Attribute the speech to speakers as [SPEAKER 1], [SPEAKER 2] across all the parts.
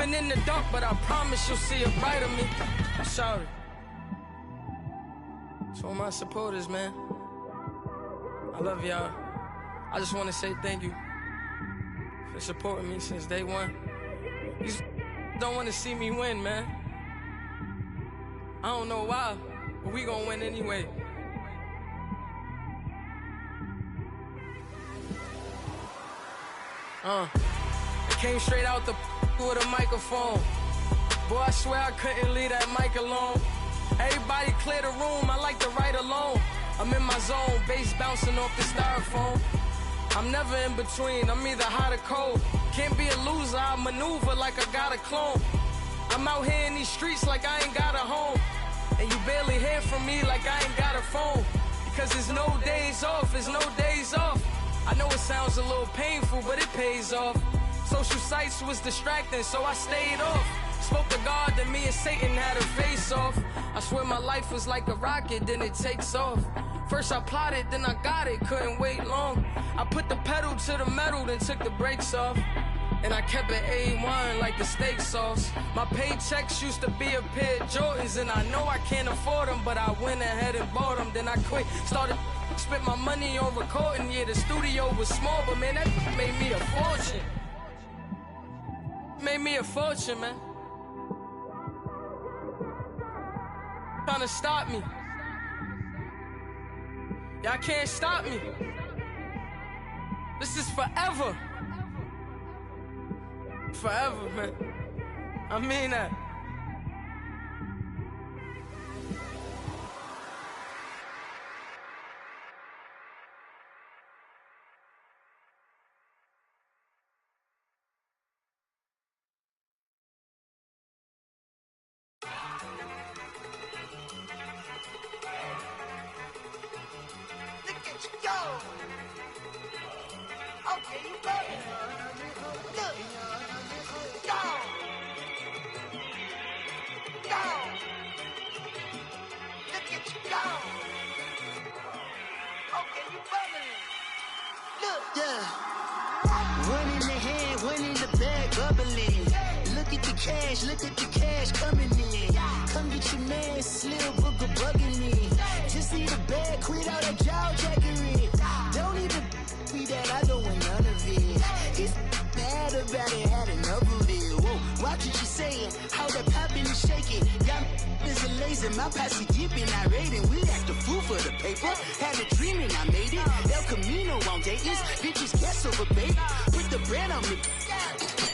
[SPEAKER 1] been in the dark, but I promise you'll see a brighter me. I'm sorry. To all my supporters, man. I love y'all. I just want to say thank you for supporting me since day one. You don't want to see me win, man. I don't know why, but we gonna win anyway. I came straight out the with a microphone. Boy, I swear I couldn't leave that mic alone. Everybody clear the room, I like to write alone. I'm in my zone, bass bouncing off the styrofoam. I'm never in between, I'm either hot or cold. Can't be a loser, I maneuver like I got a clone. I'm out here in these streets like I ain't got a home. And you barely hear from me like I ain't got a phone. Because there's no days off, there's no days off. I know it sounds a little painful, but it pays off. Social sites was distracting, so I stayed off. Spoke to God, then me and Satan had a face off. I swear my life was like a rocket, then it takes off. First I plotted, then I got it, couldn't wait long. I put the pedal to the metal, then took the brakes off. And I kept it A1 like the steak sauce. My paychecks used to be a pair of Jordans, and I know I can't afford them, but I went ahead and bought them. Then I quit, spent my money on recording. Yeah, the studio was small, but man, that made me a fortune. Made me a fortune, man. Trying to stop me. Y'all can't stop me. This is forever. Forever, man. I mean that.
[SPEAKER 2] Look at you go. Okay, you got it. Look. Go. Go. Look at you go. Okay, you bubbling. Look.
[SPEAKER 3] Yeah. One in the hand, one in the bag, bubbling. Look at the cash coming in. Come get your man, Slim Booker bugging me. Just need a bag, quit all that jaw jackery. Don't even be that, I don't want none of it. It's bad about it, had enough of it. Whoa, watch what you saying, how that poppin' and shaking. Got me is a laser, my posse dipping, I raiding. We act a fool for the paper, had a dream and I made it. El Camino on Dayton's, bitches guess over baby. Put the bread on me,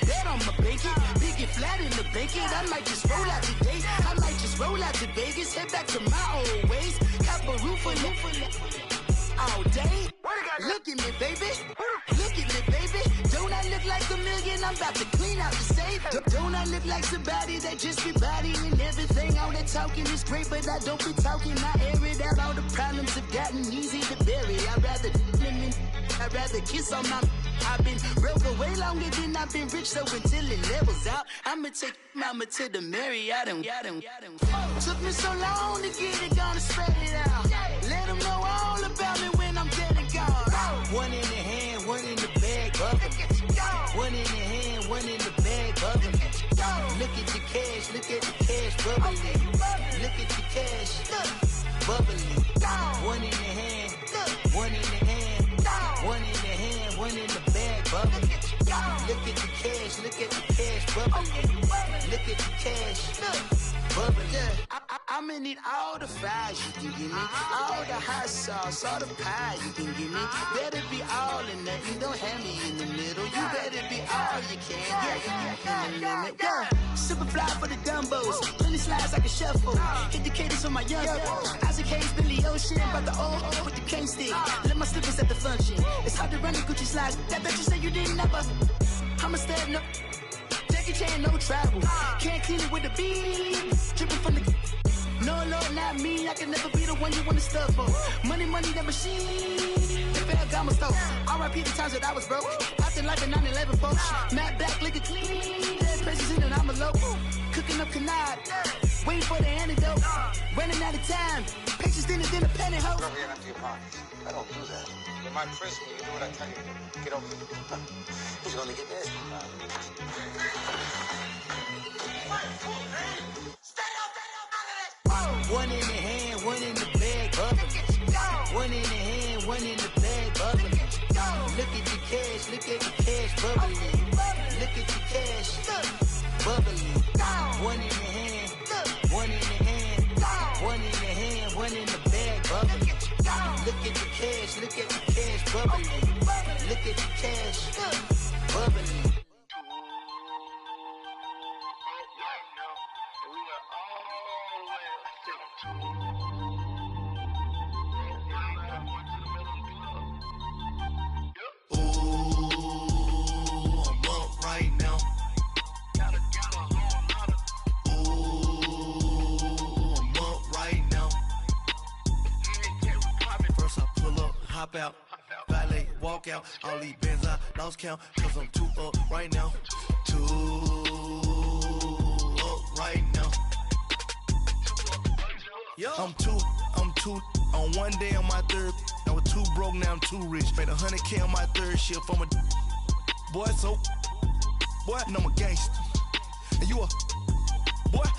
[SPEAKER 3] bet on my bacon. Big and flat in the bacon, I might just roll out today. I might just roll out to Vegas, head back to my old ways. Cop a roof for all day. Look at me, baby. Look at me, baby. Don't I look like a million? I'm about to clean out the safe. Don't I look like somebody that just be bodying everything? All that talking is great, but I don't be talking. I air it out. All the problems have gotten easy to bury. I'd rather kiss on my. I've been broke way longer than I've been rich, so until it levels out, I'ma take mama to the Marriott and took me so long to get it, gonna spread it out. Let them know all about me when I'm dead and gone. One in the hand, one in the bag, bubbling. One in the hand, one in the bag, bubbling. Look at the cash, bubbling. Look at the cash, bubbling. One in the hand, one in the hand, one in the hand, one in the bag, bubbling. Look at the cash, bubbling. Look at the cash, bubbling. I'ma need all the fries you can give me, all the hot sauce, all the pie you can give me. Better be all in nothing, don't have me in the middle. You better be all you can, yeah. Super fly for the dumbos, plenty slides like a shuffle. Hit the cadence on my young Isaac Hayes, Billy Ocean, about the old with the cane stick. Let my slippers at the function. It's hard to run the Gucci slides. That bet you say you didn't never. I'ma stand up. Jackie Chan, no travel. Can't clean it with the beat. Dripping from the. No, Lord, not me. I can never be the one you wanna stuff for. Money, that machine. The bell got my stove. R.I.P. the times that I was broke. Acting like a 9/11 folks. Matte black, liquor clean. Dead president and I'm a local. Cooking up canard. Waiting for the antidote. Running out of time. Patience thinner than a penny hoe.
[SPEAKER 4] Over here and empty your pockets. I don't do that. In my prison, you do what I tell you to do. Get over here. He's gonna get nasty.
[SPEAKER 3] One in the hand, one in the bag, bubbling. One in the hand, one in the bag, bubbling. Look at the cash, look at the cash, bubbling. Look at the cash, bubbling. One in the hand, one in the hand, one in the hand, one in the bag, bubbling. Look at the cash, look at the cash, bubbling. Look at the cash, bubbling.
[SPEAKER 5] Hop out, valet, walk out. All these bands I lost count, cause I'm too up right now. Too up right now. I'm too on one day on my third. I was too broke, now I'm too rich. Made 100K on my third shift. I'm a boy, so boy, and I'm a gangster. And you a boy.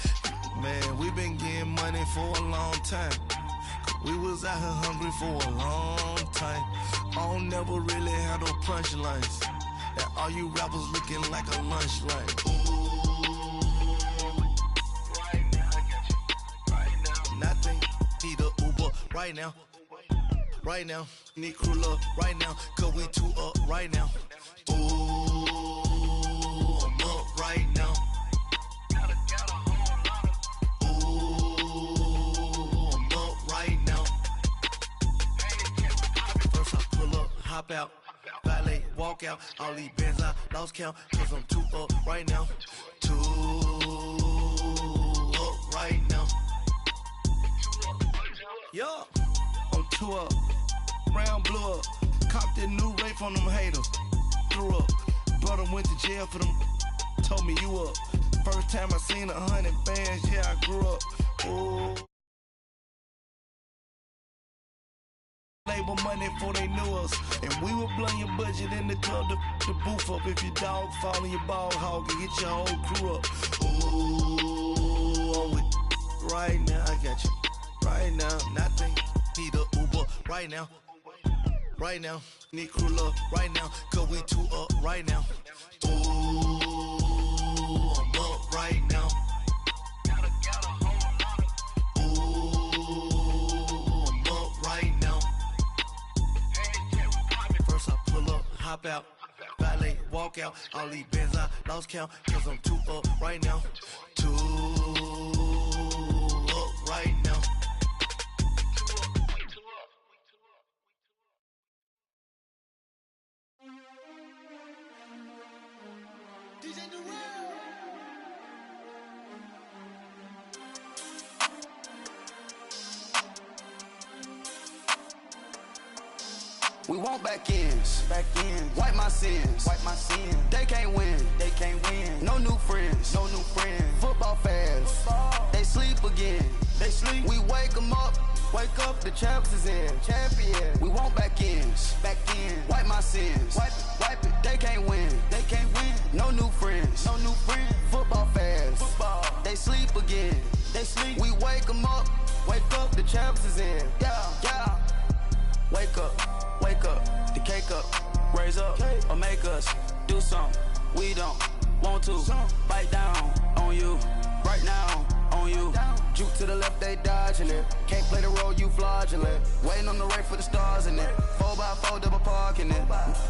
[SPEAKER 5] Man, we been getting money for a long time. We was out here hungry for a long time. I don't never really have no punchlines. And all you rappers looking like a lunch line. Right now, I got you. Right now. Nothing, need a Uber right now. Right now, need crew love right now. Cause we too up right now. Ooh, I'm up right now. Hop out, valet, walk out. All these bands I lost count, cause I'm too up right now. Too up right now. Yo, I'm too up. Round blew up. Copped that new rape from them haters. Threw up. Brother went to jail for them. Told me you up. First time I seen 100 bands, yeah, I grew up. Ooh. Labor money before they knew us. And we would blow your budget in the club to boof up. If your dog fall in your ball hog and get your whole crew up. Ooh, I'm with right now, I got you. Right now, nothing, need a Uber right now. Right now, need crew love right now. Cause we too up right now. Ooh, I'm up right now. Hop out, valet, walk out. All these bands I lost count, cause I'm too up right now. Too up right now.
[SPEAKER 6] We want back ends, wipe my sins, They can't win, No new friends, Football fans, they sleep again, We wake them up, the champs is in, champion. We want back ends, wipe my sins, wipe it. They can't win, No new friends, Football fans, they sleep again, We wake them up, the champs is in, yeah. Wake up, the cake up, raise up, or make us do something we don't want to. Bite down on you, right now on you. Juke to the left, they dodging it. Can't play the role, you fraudulent. Waiting on the right for the stars in it. 4x4 double parking it.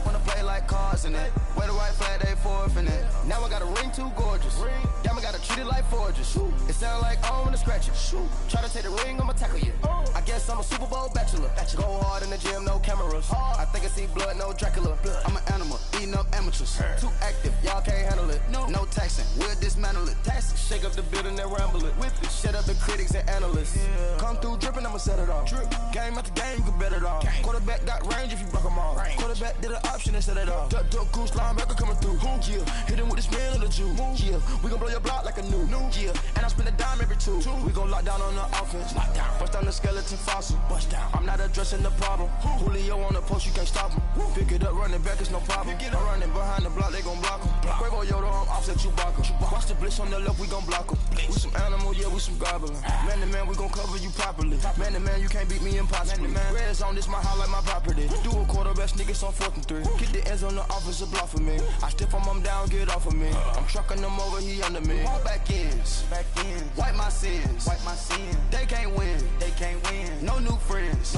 [SPEAKER 6] Wanna play like cars in it. Wear the white flag, they forfeit it. Now I got a ring too gorgeous. Damn, I gotta treat it like forges. It sound like I wanna scratch it. Try to take the ring, I'ma tackle you. I guess I'm a Super Bowl bachelor. Go hard in the gym, no cameras. I think I see blood, no Dracula. I'm an animal, eating up amateurs. Too active, y'all can't handle it. No taxing, we'll dismantle it. Shake up the building and ramble it. Whip it, shut up the critics and analysts. Come through dripping, I'ma set it off. Game after game, you can bet it off. Quarterback got range if you broke them off. Quarterback did an option and set it off. Duck, goose, linebacker coming through. Yeah, hit him with the spin of the Jew. Yeah, we gon' blow your block like a new. Yeah, and I spend a dime every two. We gon' lock down on the offense. Bust down the skeleton fossil. I'm not addressing the problem. Julio on the post, you can't stop him. Pick it up, running back, it's no problem. I'm running behind the block, they gon' block him. Quavo Yoda, I'm offset Chewbacca. Watch the
[SPEAKER 5] Blitz on the left, we gon' block 'em. We some animal, yeah, we some gobbler. Man to man, we gon' cover you properly. Man to man, you can't beat me impossible. Red zone, this my house like my property. Do a quarterback sneak, it's on 4th and 3. Get the ends on the offensive block for me. I stiff him down, get off of me. I'm trucking them over, he under me. Walk back ends, wipe my sins, They can't win, No new friends,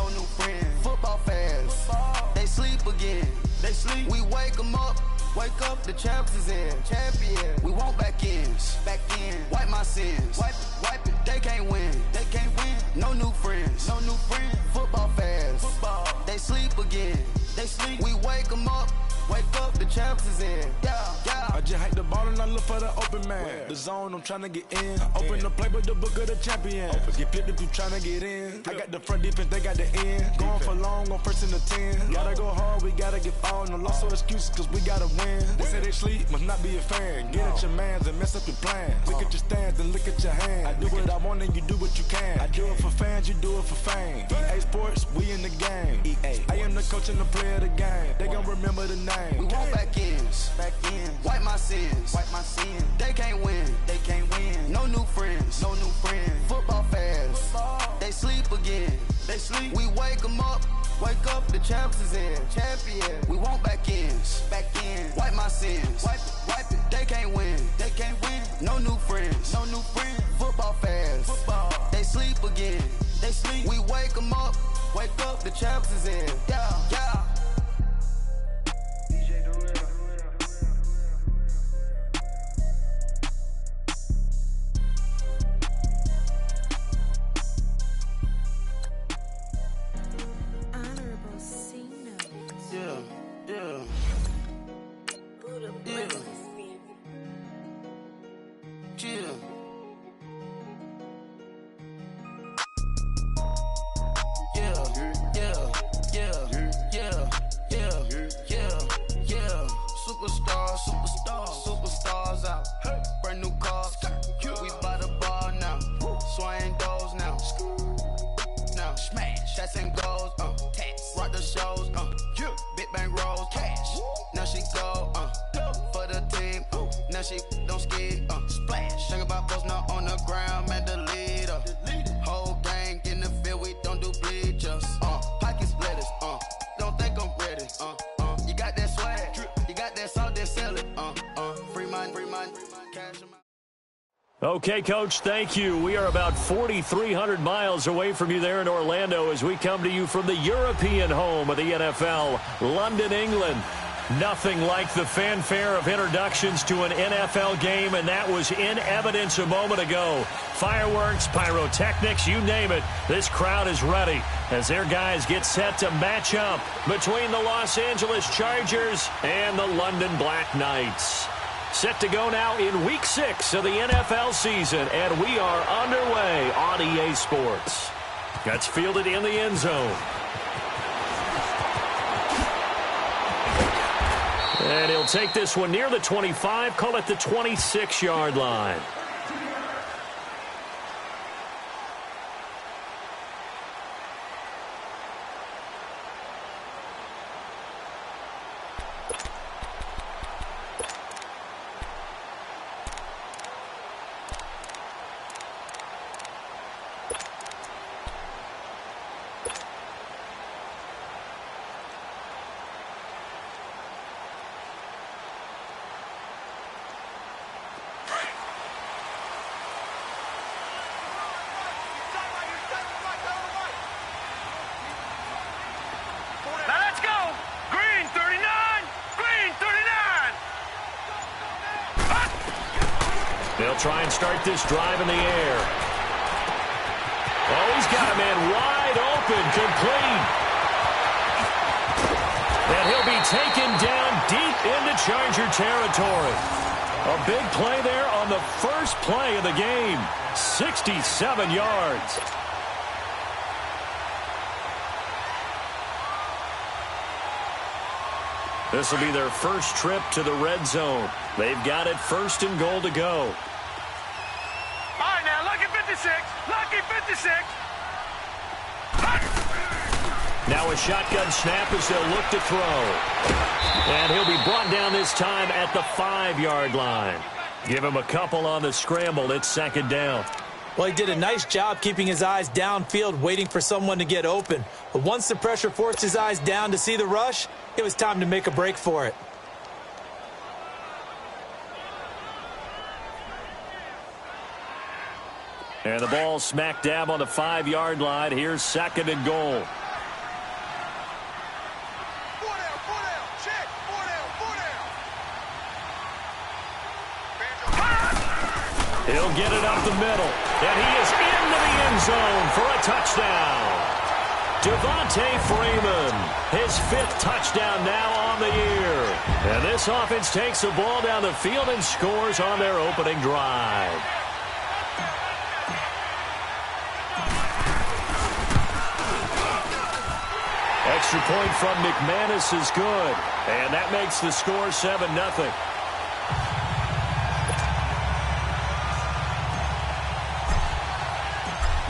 [SPEAKER 5] Football fast, they sleep again. We wake them up. Wake up, the champs is in. We want back ends. Wipe my sins. Wipe it. They can't win. No new friends. Football fast. They sleep again. We wake them up. Wake up, the champs is in. Yeah.
[SPEAKER 7] I just hate the ball and I look for the open man. The zone, I'm tryna get in. Open the playbook, the book of the champion. Get flipped if you tryna get in. I got the front defense, they got the end. Going for long, on 1st and 10. Gotta go hard, we gotta get all. No loss or excuses, cause we gotta win. They say they sleep, must not be a fan. Get at your mans and mess up your plan. Look at your stands and look at your hand. I do what I want and you do what you can. I do it for fans, you do it for fame. EA Sports, we in the game. I am the coach and the player of the game. They gon' remember the name.
[SPEAKER 5] We want back ends. Wipe my sins. They can't win. No new friends. Football fast. They sleep again. We wake them up. Wake up, the champs is in. We want back ends. Wipe my sins. Wipe it. They can't win. No new friends. Football fast. They sleep again. We wake them up. Wake up, the champs is in. Yeah. Superstars out. Brand new cars. We by the bar now. Swaying doors now. Now smash. Shots and goals. Rock the shows. Big bang rolls. Cash. Now she go. For the team. Now she don't skid. Splash. Think about post now on the ground. Man, the leader. Whole gang in the field. We don't do bleachers. Pocket splitters. Don't think I'm ready. You got that swag. You got that salt, then sell it. Free mind, cash them out.
[SPEAKER 8] Okay, Coach, thank you. We are about 4,300 miles away from you there in Orlando as we come to you from the European home of the NFL, London, England. Nothing like the fanfare of introductions to an NFL game, and that was in evidence a moment ago. Fireworks, pyrotechnics, you name it. This crowd is ready as their guys get set to match up between the Los Angeles Chargers and the London Black Knights. Set to go now in Week 6 of the NFL season, and we are underway on EA Sports. Gets fielded in the end zone. And he'll take this one near the 25, call it the 26-yard line. They'll try and start this drive in the air. Oh, he's got a man wide open, complete. And he'll be taken down deep into Charger territory. A big play there on the first play of the game. 67 yards. This will be their first trip to the red zone. They've got it 1st and goal to go.
[SPEAKER 2] All right, now, lucky 56. Lucky 56.
[SPEAKER 8] Now a shotgun snap as they'll look to throw. And he'll be brought down this time at the 5-yard line. Give him a couple on the scramble. It's second down.
[SPEAKER 9] Well, he did a nice job keeping his eyes downfield, waiting for someone to get open. But once the pressure forced his eyes down to see the rush, it was time to make a break for it.
[SPEAKER 8] And the ball smack dab on the 5-yard line. Here's second and goal. He'll get it up the middle. And he is into the end zone for a touchdown. Devontae Freeman, his 5th touchdown now on the year. And this offense takes the ball down the field and scores on their opening drive. Extra point from McManus is good. And that makes the score 7-0.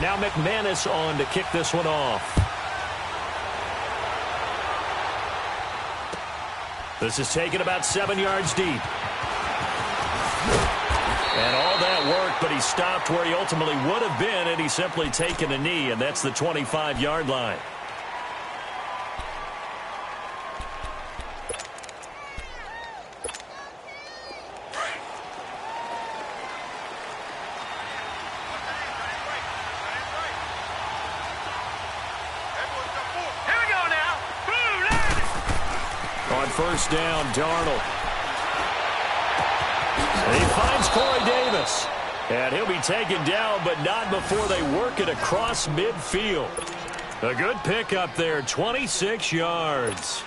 [SPEAKER 8] Now McManus on to kick this one off. This is taken about 7 yards deep. And all that work, but he stopped where he ultimately would have been, and he's simply taken a knee, and that's the 25-yard line. First down, Darnold. And he finds Corey Davis. And he'll be taken down, but not before they work it across midfield. A good pickup there, 26 yards.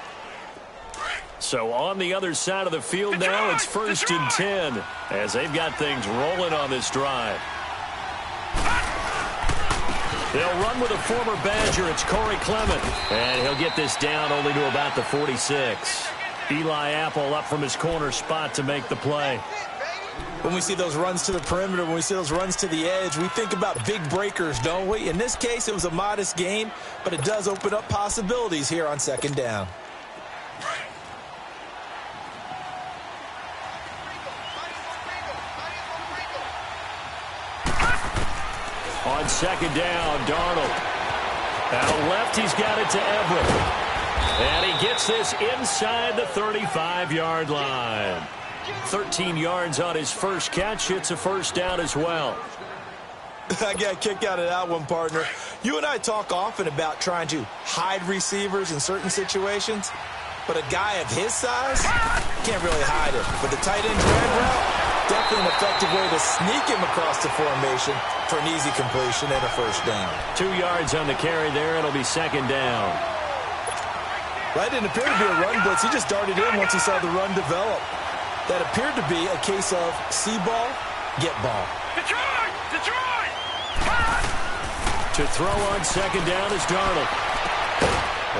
[SPEAKER 8] So on the other side of the field now, it's 1st and 10 as they've got things rolling on this drive. They'll run with a former Badger. It's Corey Clement. And he'll get this down only to about the 46. Eli Apple up from his corner spot to make the play.
[SPEAKER 9] When we see those runs to the perimeter, when we see those runs to the edge, we think about big breakers, don't we? In this case, it was a modest gain, but it does open up possibilities here on second down.
[SPEAKER 8] On second down, Darnold. Out left, he's got it to Everett. And he gets this inside the 35-yard line. 13 yards on his first catch. It's a first down as well.
[SPEAKER 9] I got a kick out of that one, partner. You and I talk often about trying to hide receivers in certain situations, but a guy of his size can't really hide it. But the tight end drag route, definitely an effective way to sneak him across the formation for an easy completion and a first down.
[SPEAKER 8] 2 yards on the carry there. It'll be second down.
[SPEAKER 9] That didn't appear to be a run blitz. He just darted in once he saw the run develop. That appeared to be a case of see ball, get ball.
[SPEAKER 2] Detroit! Detroit!
[SPEAKER 8] To throw on second down is Darnold.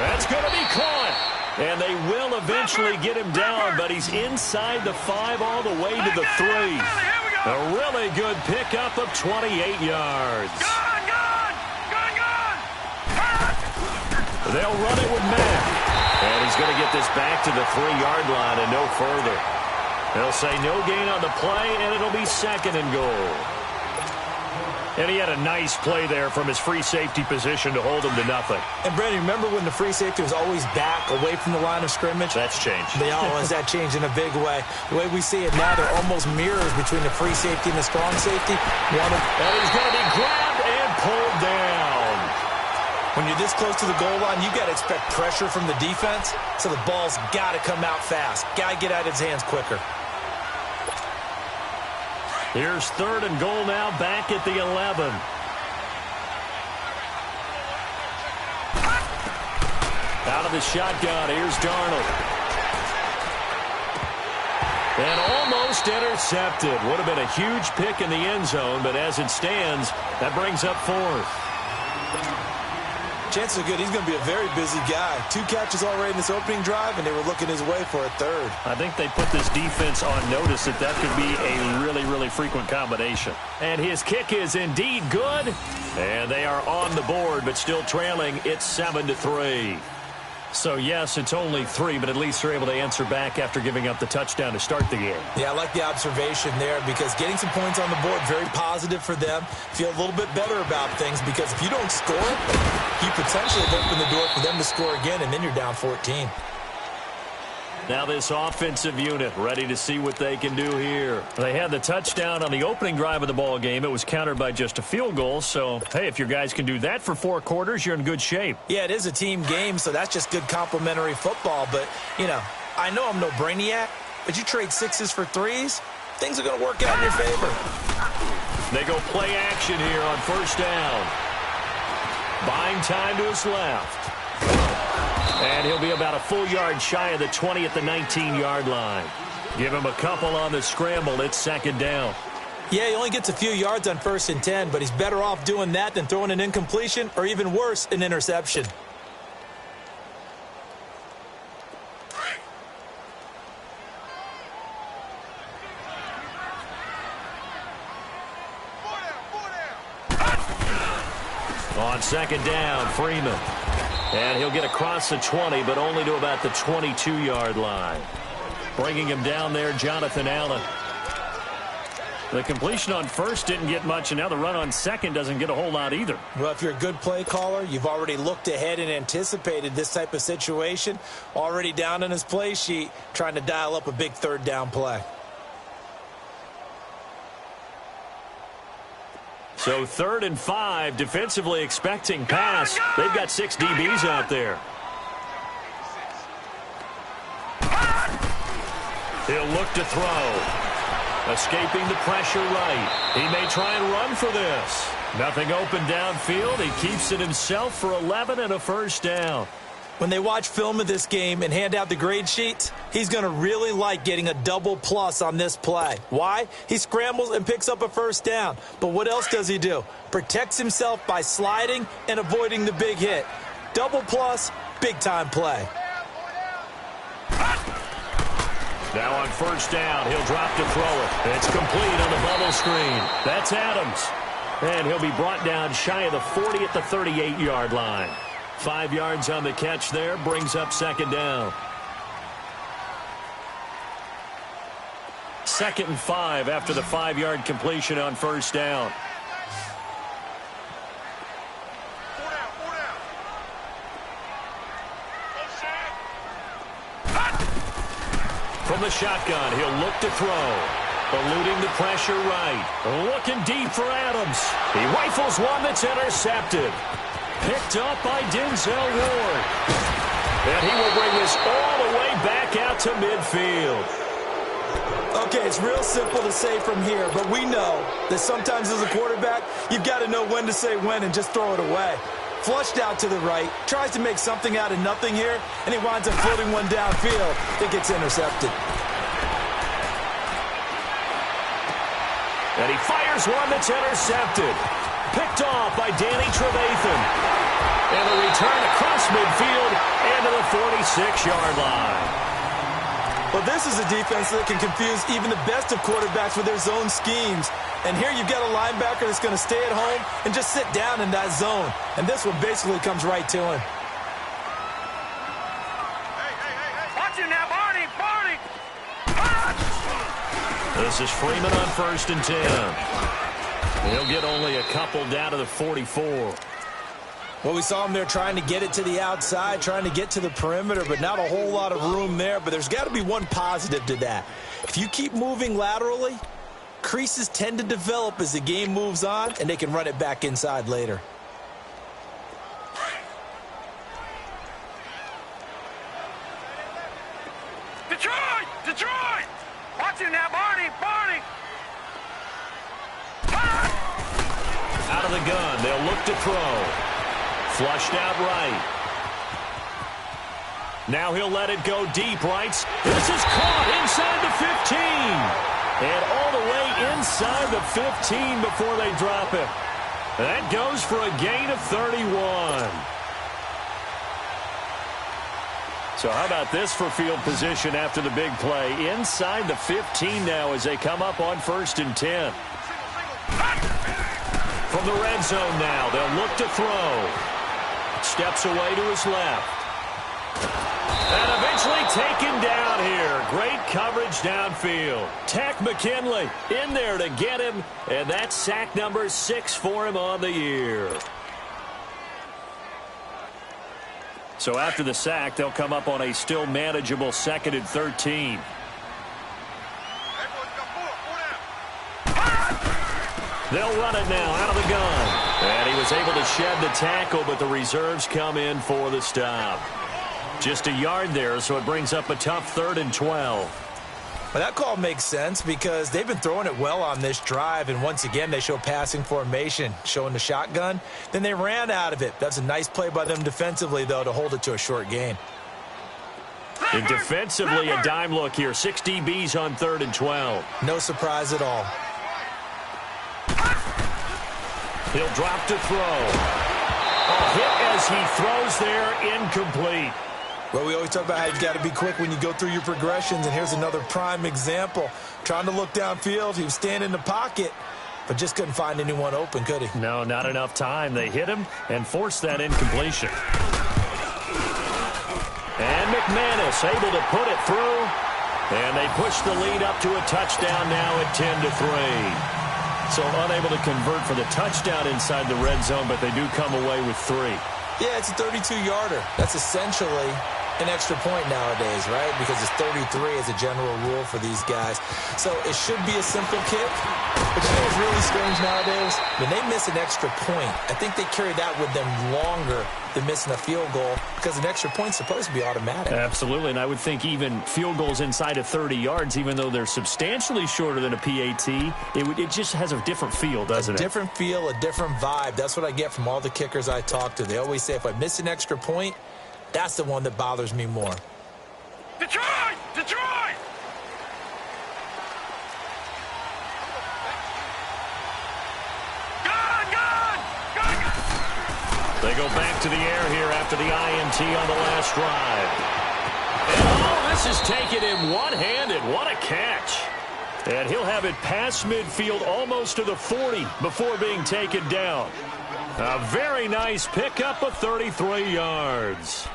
[SPEAKER 8] That's going to be caught. And they will eventually get him down, but he's inside the 5 all the way to the 3. A really good pickup of 28 yards. They'll run it with Mack. And he's going to get this back to the 3-yard line and no further. They'll say no gain on the play, and it'll be second and goal. And he had a nice play there from his free safety position to hold him to nothing.
[SPEAKER 9] And, Brandon, remember when the free safety was always back away from the line of scrimmage?
[SPEAKER 8] That's changed.
[SPEAKER 9] They always that changed in a big way. The way we see it now, they're almost mirrors between the free safety and the strong safety.
[SPEAKER 8] And he's going to be grabbed and pulled down.
[SPEAKER 9] When you're this close to the goal line, you got to expect pressure from the defense, so the ball's got to come out fast. Got to get out of his hands quicker.
[SPEAKER 8] Here's third and goal now, back at the 11. Out of the shotgun, here's Darnold. And almost intercepted. Would have been a huge pick in the end zone, but as it stands, that brings up fourth.
[SPEAKER 9] Chances are good he's going to be a very busy guy. 2 catches already in this opening drive, and they were looking his way for a third.
[SPEAKER 8] I think they put this defense on notice that that could be a really, really frequent combination. And his kick is indeed good. And they are on the board, but still trailing. It's 7-3. So, yes, it's only 3, but at least they're able to answer back after giving up the touchdown to start the game.
[SPEAKER 9] Yeah, I like the observation there because getting some points on the board, very positive for them. Feel a little bit better about things because if you don't score, you potentially have opened the door for them to score again, and then you're down 14.
[SPEAKER 8] Now this offensive unit ready to see what they can do here. They had the touchdown on the opening drive of the ball game. It was countered by just a field goal. So, hey, if your guys can do that for 4 quarters, you're in good shape.
[SPEAKER 9] Yeah, it is a team game, so that's just good complimentary football. But, you know, I know I'm no brainiac, but you trade 6s for 3s, things are going to work out in your favor.
[SPEAKER 8] They go play action here on first down. Buying time to his left. And he'll be about a full yard shy of the 20 at the 19-yard line. Give him a couple on the scramble. It's second down.
[SPEAKER 9] Yeah, he only gets a few yards on 1st and 10, but he's better off doing that than throwing an incompletion or even worse, an interception.
[SPEAKER 8] On second down, Freeman. And he'll get across the 20, but only to about the 22-yard line. Bringing him down there, Jonathan Allen. The completion on first didn't get much, and now the run on second doesn't get a whole lot either.
[SPEAKER 9] Well, if you're a good play caller, you've already looked ahead and anticipated this type of situation. Already down in his play sheet, trying to dial up a big 3rd down play.
[SPEAKER 8] So 3rd and 5, defensively expecting pass. They've got 6 DBs out there. He'll look to throw. Escaping the pressure right. He may try and run for this. Nothing open downfield. He keeps it himself for 11 and a first down.
[SPEAKER 9] When they watch film of this game and hand out the grade sheets, he's going to really like getting a double plus on this play. Why? He scrambles and picks up a first down. But what else does he do? Protects himself by sliding and avoiding the big hit. Double plus, big-time play.
[SPEAKER 8] Now on first down, he'll drop to throw it. It's complete on the bubble screen. That's Adams. And he'll be brought down shy of the 40 at the 38-yard line. 5 yards on the catch there, brings up second down. 2nd and 5 after the 5-yard completion on first down. From the shotgun, he'll look to throw. Eluding the pressure right. Looking deep for Adams. He rifles one that's intercepted. Picked up by Denzel Ward. And he will bring this all the way back out to midfield.
[SPEAKER 9] Okay, it's real simple to say from here, but we know that sometimes as a quarterback, you've got to know when to say when and just throw it away. Flushed out to the right, tries to make something out of nothing here, and he winds up floating one downfield that gets intercepted.
[SPEAKER 8] And he fires one that's intercepted. Picked off by Danny Trevathan. And a return across midfield and to the 46-yard line.
[SPEAKER 9] Well, this is a defense that can confuse even the best of quarterbacks with their zone schemes. And here you've got a linebacker that's going to stay at home and just sit down in that zone. And this one basically comes right to him.
[SPEAKER 2] Hey. Watch him now, Barney.
[SPEAKER 8] This is Freeman on 1st and 10. He'll get only a couple down to the 44.
[SPEAKER 9] Well, we saw him there trying to get it to the outside, trying to get to the perimeter, but not a whole lot of room there. But there's got to be one positive to that. If you keep moving laterally, creases tend to develop as the game moves on, and they can run it back inside later.
[SPEAKER 2] Detroit! Watch him now, Barney!
[SPEAKER 8] Out of the gun, they'll look to throw. Flushed out right. Now he'll let it go deep right. This is caught inside the 15. And all the way inside the 15 before they drop it. That goes for a gain of 31. So how about this for field position after the big play? Inside the 15 now as they come up on 1st and 10. From the red zone now, they'll look to throw. Steps away to his left. And eventually taken down here. Great coverage downfield. Tech McKinley in there to get him, and that's sack number 6 for him on the year. So after the sack, they'll come up on a still manageable 2nd and 13. They'll run it now out of the gun. And he was able to shed the tackle, but the reserves come in for the stop. Just a yard there, so it brings up a tough 3rd and 12.
[SPEAKER 9] Well, that call makes sense because they've been throwing it well on this drive, and once again they show passing formation, showing the shotgun. Then they ran out of it. That's a nice play by them defensively, though, to hold it to a short gain.
[SPEAKER 8] And defensively, a dime look here. 6 DBs on 3rd and 12.
[SPEAKER 9] No surprise at all.
[SPEAKER 8] He'll drop to throw. A hit as he throws there, incomplete.
[SPEAKER 9] Well, we always talk about how you've got to be quick when you go through your progressions, and here's another prime example. Trying to look downfield, he was standing in the pocket, but just couldn't find anyone open, could he?
[SPEAKER 8] No, not enough time. They hit him and forced that incompletion. And McManus able to put it through, and they push the lead up to a touchdown now at 10-3. So unable to convert for the touchdown inside the red zone, but they do come away with 3.
[SPEAKER 9] Yeah, it's a 32-yarder. That's essentially an extra point nowadays, right? Because it's 33 as a general rule for these guys. So it should be a simple kick. But you know what's really strange nowadays? When they miss an extra point, I think they carry that with them longer than missing a field goal because an extra point's supposed to be automatic.
[SPEAKER 8] Absolutely, and I would think even field goals inside of 30 yards, even though they're substantially shorter than a PAT, it just has a different feel, doesn't it?
[SPEAKER 9] A different feel, a different vibe. That's what I get from all the kickers I talk to. They always say if I miss an extra point, that's the one that bothers me more.
[SPEAKER 2] Detroit! Detroit!
[SPEAKER 8] They go back to the air here after the INT on the last drive. And oh, this is taken in one-handed. What a catch. And he'll have it past midfield almost to the 40 before being taken down. A very nice pickup of 33 yards.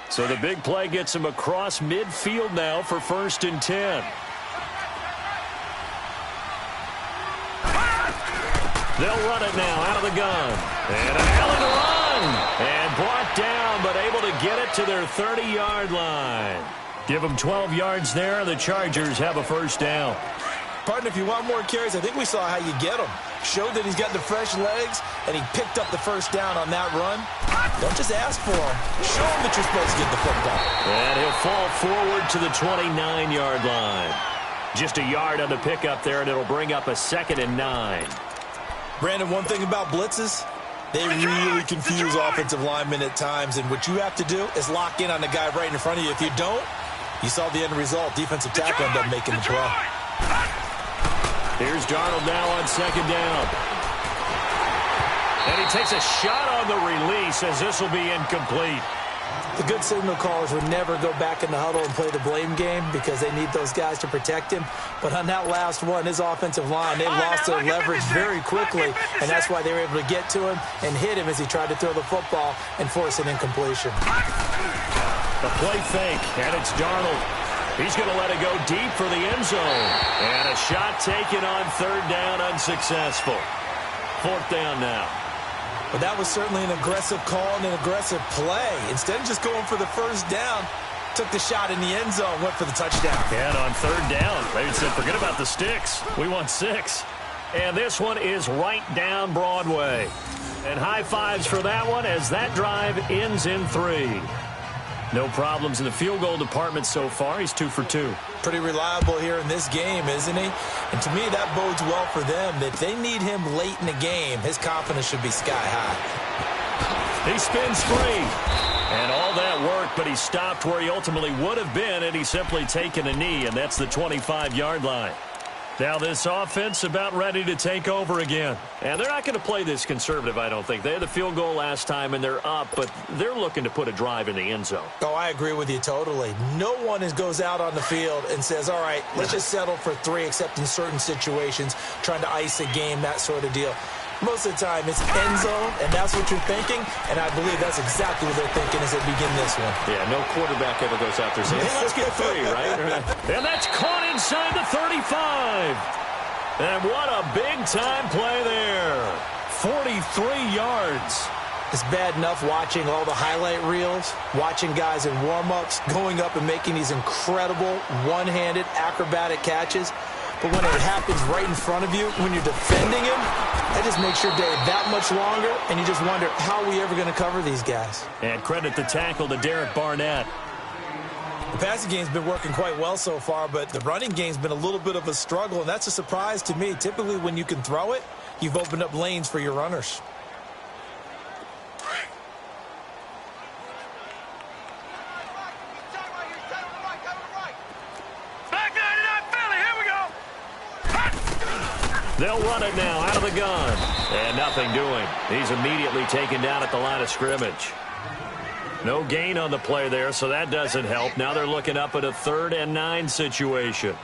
[SPEAKER 8] So the big play gets him across midfield now for 1st and 10. They'll run it now out of the gun. And an alley to run. And brought down, but able to get it to their 30-yard line. Give them 12 yards there. The Chargers have a 1st down.
[SPEAKER 9] Partner, if you want more carries, I think we saw how you get him. Showed that he's got the fresh legs, and he picked up the 1st down on that run. Don't just ask for him. Show him that you're supposed to get the football.
[SPEAKER 8] And he'll fall forward to the 29-yard line. Just a yard on the pickup there, and it'll bring up a 2nd and 9.
[SPEAKER 9] Brandon, one thing about blitzes, they really confuse offensive linemen at times, and what you have to do is lock in on the guy right in front of you. If you don't, you saw the end result. Defensive tackle ended up making the play.
[SPEAKER 8] Here's Darnold now on 2nd down. And he takes a shot on the release as this will be incomplete.
[SPEAKER 9] The good signal callers would never go back in the huddle and play the blame game because they need those guys to protect him. But on that last one, his offensive line, they lost their leverage very quickly, and that's why they were able to get to him and hit him as he tried to throw the football and force an incompletion.
[SPEAKER 8] A play fake, and it's Darnold. He's going to let it go deep for the end zone. And a shot taken on 3rd down, unsuccessful. 4th down now.
[SPEAKER 9] But that was certainly an aggressive call and an aggressive play. Instead of just going for the 1st down, took the shot in the end zone, went for the touchdown.
[SPEAKER 8] And on 3rd down, they said, forget about the sticks. We want 6. And this one is right down Broadway. And high fives for that one as that drive ends in 3. No problems in the field goal department so far. He's 2 for 2.
[SPEAKER 9] Pretty reliable here in this game, isn't he? And to me, that bodes well for them. If they need him late in the game, his confidence should be sky high.
[SPEAKER 8] He spins free. And all that work, but he stopped where he ultimately would have been, and he's simply taken a knee, and that's the 25-yard line. Now this offense about ready to take over again. And they're not going to play this conservative, I don't think. They had the field goal last time, and they're up, but they're looking to put a drive in the end zone.
[SPEAKER 9] Oh, I agree with you totally. No one goes out on the field and says, all right, let's just settle for 3, except in certain situations, trying to ice a game, that sort of deal. Most of the time, it's end zone, and that's what you're thinking, and I believe that's exactly what they're thinking as they begin this one.
[SPEAKER 8] Yeah, no quarterback ever goes out there saying, hey, let's get 3, right? And that's caught inside the 35. And what a big-time play there. 43 yards.
[SPEAKER 9] It's bad enough watching all the highlight reels, watching guys in warm-ups, going up and making these incredible one-handed acrobatic catches. But when it happens right in front of you, when you're defending him, that just makes your day that much longer, and you just wonder, how are we ever going to cover these guys?
[SPEAKER 8] And credit the tackle to Derek Barnett.
[SPEAKER 9] The passing game's been working quite well so far, but the running game's been a little bit of a struggle, and that's a surprise to me. Typically, when you can throw it, you've opened up lanes for your runners.
[SPEAKER 8] They'll run it now out of the gun. And nothing doing. He's immediately taken down at the line of scrimmage. No gain on the play there, so that doesn't help. Now they're looking up at a 3rd and 9 situation.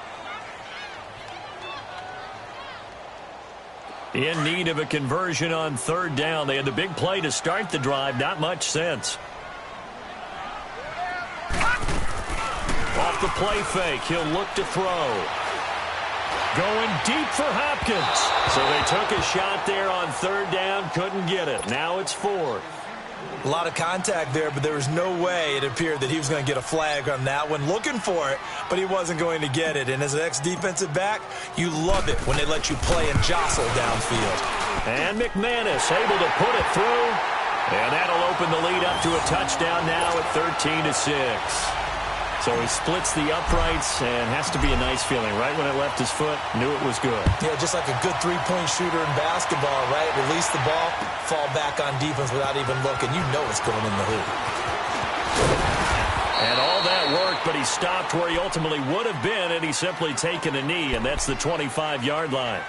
[SPEAKER 8] In need of a conversion on 3rd down. They had the big play to start the drive. Not much sense. Off the play fake. He'll look to throw. Going deep for Hopkins. So they took a shot there on 3rd down, couldn't get it. Now it's 4th.
[SPEAKER 9] A lot of contact there, but there was no way it appeared that he was going to get a flag on that one. Looking for it, but he wasn't going to get it. And as an ex-defensive back, you love it when they let you play and jostle downfield.
[SPEAKER 8] And McManus able to put it through. And that'll open the lead up to a touchdown now at 13-6. So he splits the uprights, and has to be a nice feeling. Right when it left his foot, knew it was good.
[SPEAKER 9] Yeah, just like a good three-point shooter in basketball, right? Release the ball, fall back on defense without even looking. You know it's going in the hoop.
[SPEAKER 8] And all that worked, but he stopped where he ultimately would have been, and he's simply taken a knee, and that's the 25-yard line.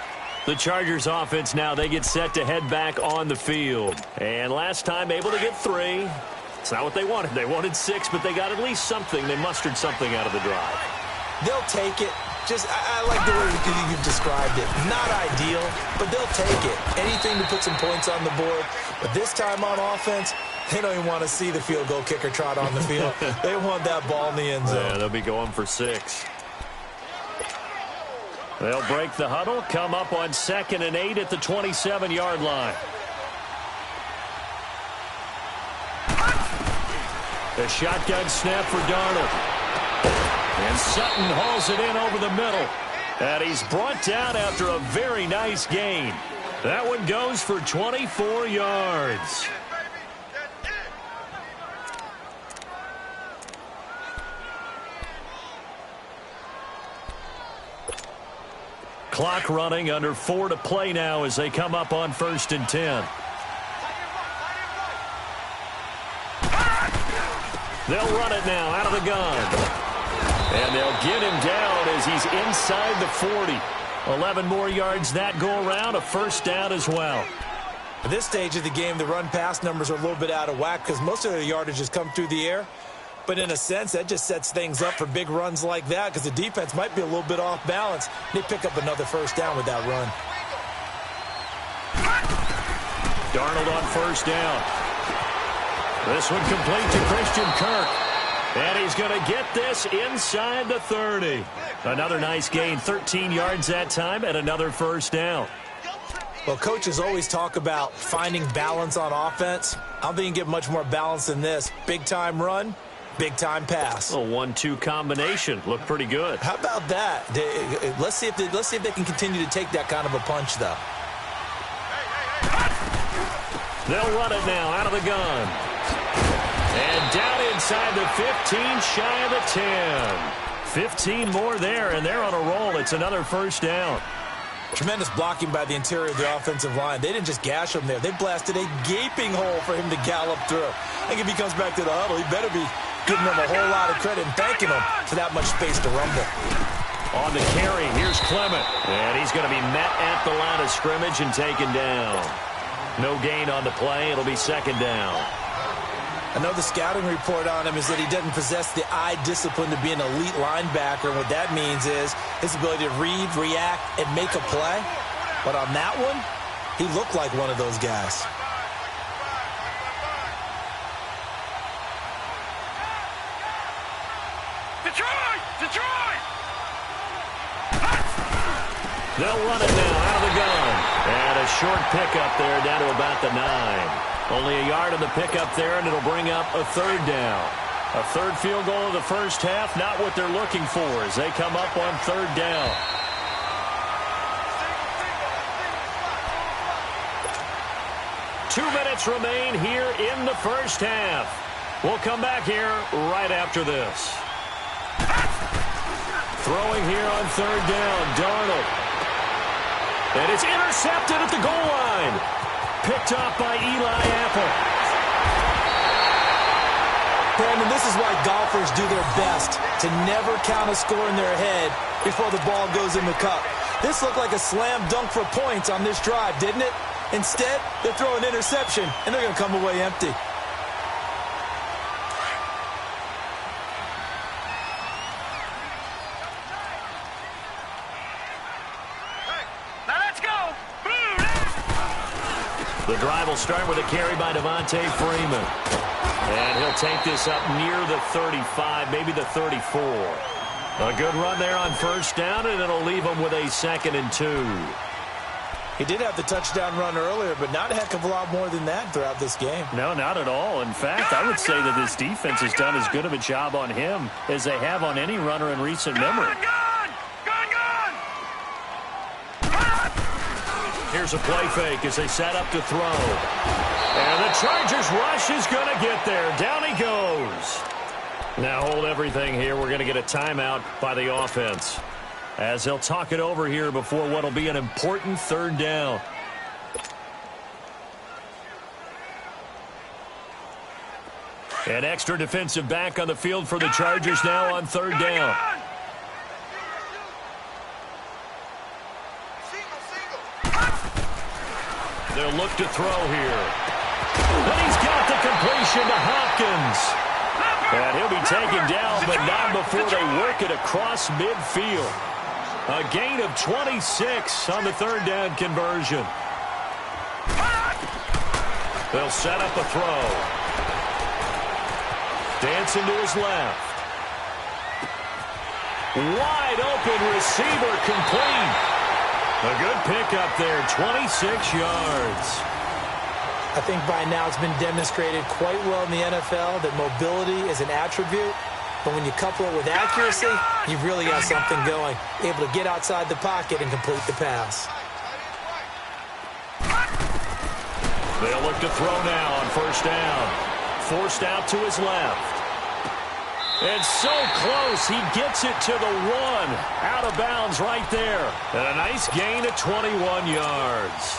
[SPEAKER 8] The Chargers offense now, they get set to head back on the field. And last time able to get 3. It's not what they wanted. They wanted 6, but they got at least something. They mustered something out of the drive.
[SPEAKER 9] They'll take it. Just, I like the way you've described it. Not ideal, but they'll take it. Anything to put some points on the board. But this time on offense, they don't even want to see the field goal kicker trot on the field. They want that ball in the end zone.
[SPEAKER 8] Yeah, they'll be going for 6. They'll break the huddle, come up on 2nd and 8 at the 27-yard line. A shotgun snap for Darnold. And Sutton hauls it in over the middle. And he's brought down after a very nice gain. That one goes for 24 yards. Clock running, under 4 to play now as they come up on 1st and 10. They'll run it now out of the gun. And they'll get him down as he's inside the 40. 11 more yards that go around, a 1st down as well.
[SPEAKER 9] At this stage of the game, the run-pass numbers are a little bit out of whack because most of their yardage has come through the air. But in a sense, that just sets things up for big runs like that because the defense might be a little bit off balance. They pick up another 1st down with that run.
[SPEAKER 8] Darnold on 1st down. This one complete to Christian Kirk. And he's going to get this inside the 30. Another nice gain, 13 yards that time, and another 1st down.
[SPEAKER 9] Well, coaches always talk about finding balance on offense. I don't think you get much more balance than this. Big-time run, big-time pass.
[SPEAKER 8] A 1-2 combination. Looked pretty good.
[SPEAKER 9] How about that? Let's see if they can continue to take that kind of a punch, though.
[SPEAKER 8] They'll run it now out of the gun. And down inside the 15, shy of the 10. 15 more there, and they're on a roll. It's another 1st down.
[SPEAKER 9] Tremendous blocking by the interior of the offensive line. They didn't just gash him there. They blasted a gaping hole for him to gallop through. I think if he comes back to the huddle, he better be giving them a whole lot of credit and thanking them for that much space to rumble.
[SPEAKER 8] On the carry, here's Clement. And he's going to be met at the line of scrimmage and taken down. No gain on the play. It'll be 2nd down.
[SPEAKER 9] I know the scouting report on him is that he doesn't possess the eye discipline to be an elite linebacker. And what that means is his ability to read, react, and make a play. But on that one, He looked like one of those guys.
[SPEAKER 2] Detroit!
[SPEAKER 8] They'll run it now out of the gun. And a short pickup there down to about the 9. Only a yard on the pickup there, and it'll bring up a third down. A third field goal of the first half, not what they're looking for as they come up on third down. Two minutes remain here in the first half. We'll come back here right after this. Throwing here on third down, Darnold. And it's intercepted at the goal line. Picked off by Eli Apple.
[SPEAKER 9] Brandon, this is why golfers do their best to never count a score in their head before the ball goes in the cup. This looked like a slam dunk for points on this drive, didn't it? Instead, they throw an interception, and they're going to come away empty.
[SPEAKER 8] The drive will start with a carry by Devontae Freeman. And he'll take this up near the 35, maybe the 34. A good run there on first down, and it'll leave him with a 2nd and 2.
[SPEAKER 9] He did have the touchdown run earlier, but not a heck of a lot more than that throughout this game.
[SPEAKER 8] No, not at all. In fact, I would say that this defense has done as good of a job on him as they have on any runner in recent memory. Here's a play fake as they set up to throw. And the Chargers rush is going to get there. Down he goes. Now hold everything here. We're going to get a timeout by the offense as they'll talk it over here before what will be an important third down. An extra defensive back on the field for the Chargers now on third down. They'll look to throw here. And he's got the completion to Hopkins. And he'll be taken down, but not before they work it across midfield. A gain of 26 on the third down conversion. They'll set up a throw. Dancing to his left. Wide open receiver complete. A good pickup there, 26 yards.
[SPEAKER 9] I think by now it's been demonstrated quite well in the NFL that mobility is an attribute. But when you couple it with accuracy, you've really got something going. Able to get outside the pocket and complete the pass.
[SPEAKER 8] They'll look to throw now on first down. Forced out to his left. And so close, he gets it to the 1. Out of bounds right there. And a nice gain of 21 yards.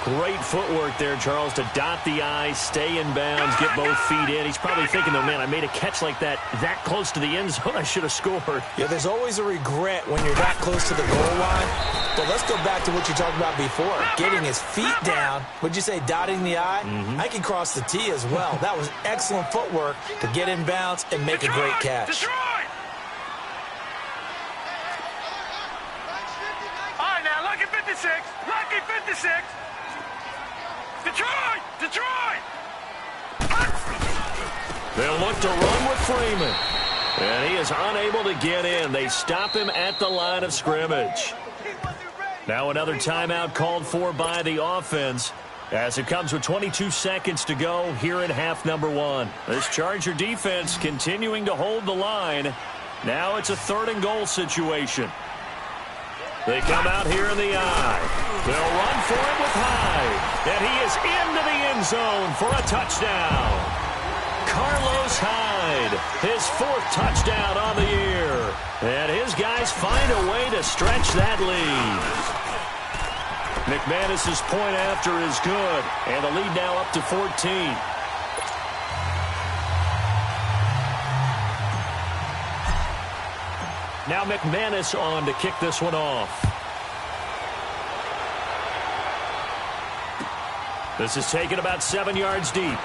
[SPEAKER 8] Great footwork there, Charles, to dot the I, stay in bounds, get both feet in. He's probably thinking, though, man, I made a catch like that close to the end zone. I should have scored.
[SPEAKER 9] Yeah, there's always a regret when you're that close to the goal line. But let's go back to what you talked about before, getting his feet down. Would you say dotting the I? I can cross the T as well. That was excellent footwork to get in bounds and make a great catch.
[SPEAKER 2] All right, now, lucky 56. Lucky 56. Detroit!
[SPEAKER 8] They'll look to run with Freeman. And he is unable to get in. They stop him at the line of scrimmage. Now another timeout called for by the offense as it comes with 22 seconds to go here in half number 1. This Charger defense continuing to hold the line. Now it's a 3rd and goal situation. They come out here in the I. They'll run for it with Hyde. And he is into the end zone for a touchdown. Carlos Hyde, his 4th touchdown on the year. And his guys find a way to stretch that lead. McManus's point after is good. And the lead now up to 14. Now McManus on to kick this one off. This is taken about 7 yards deep.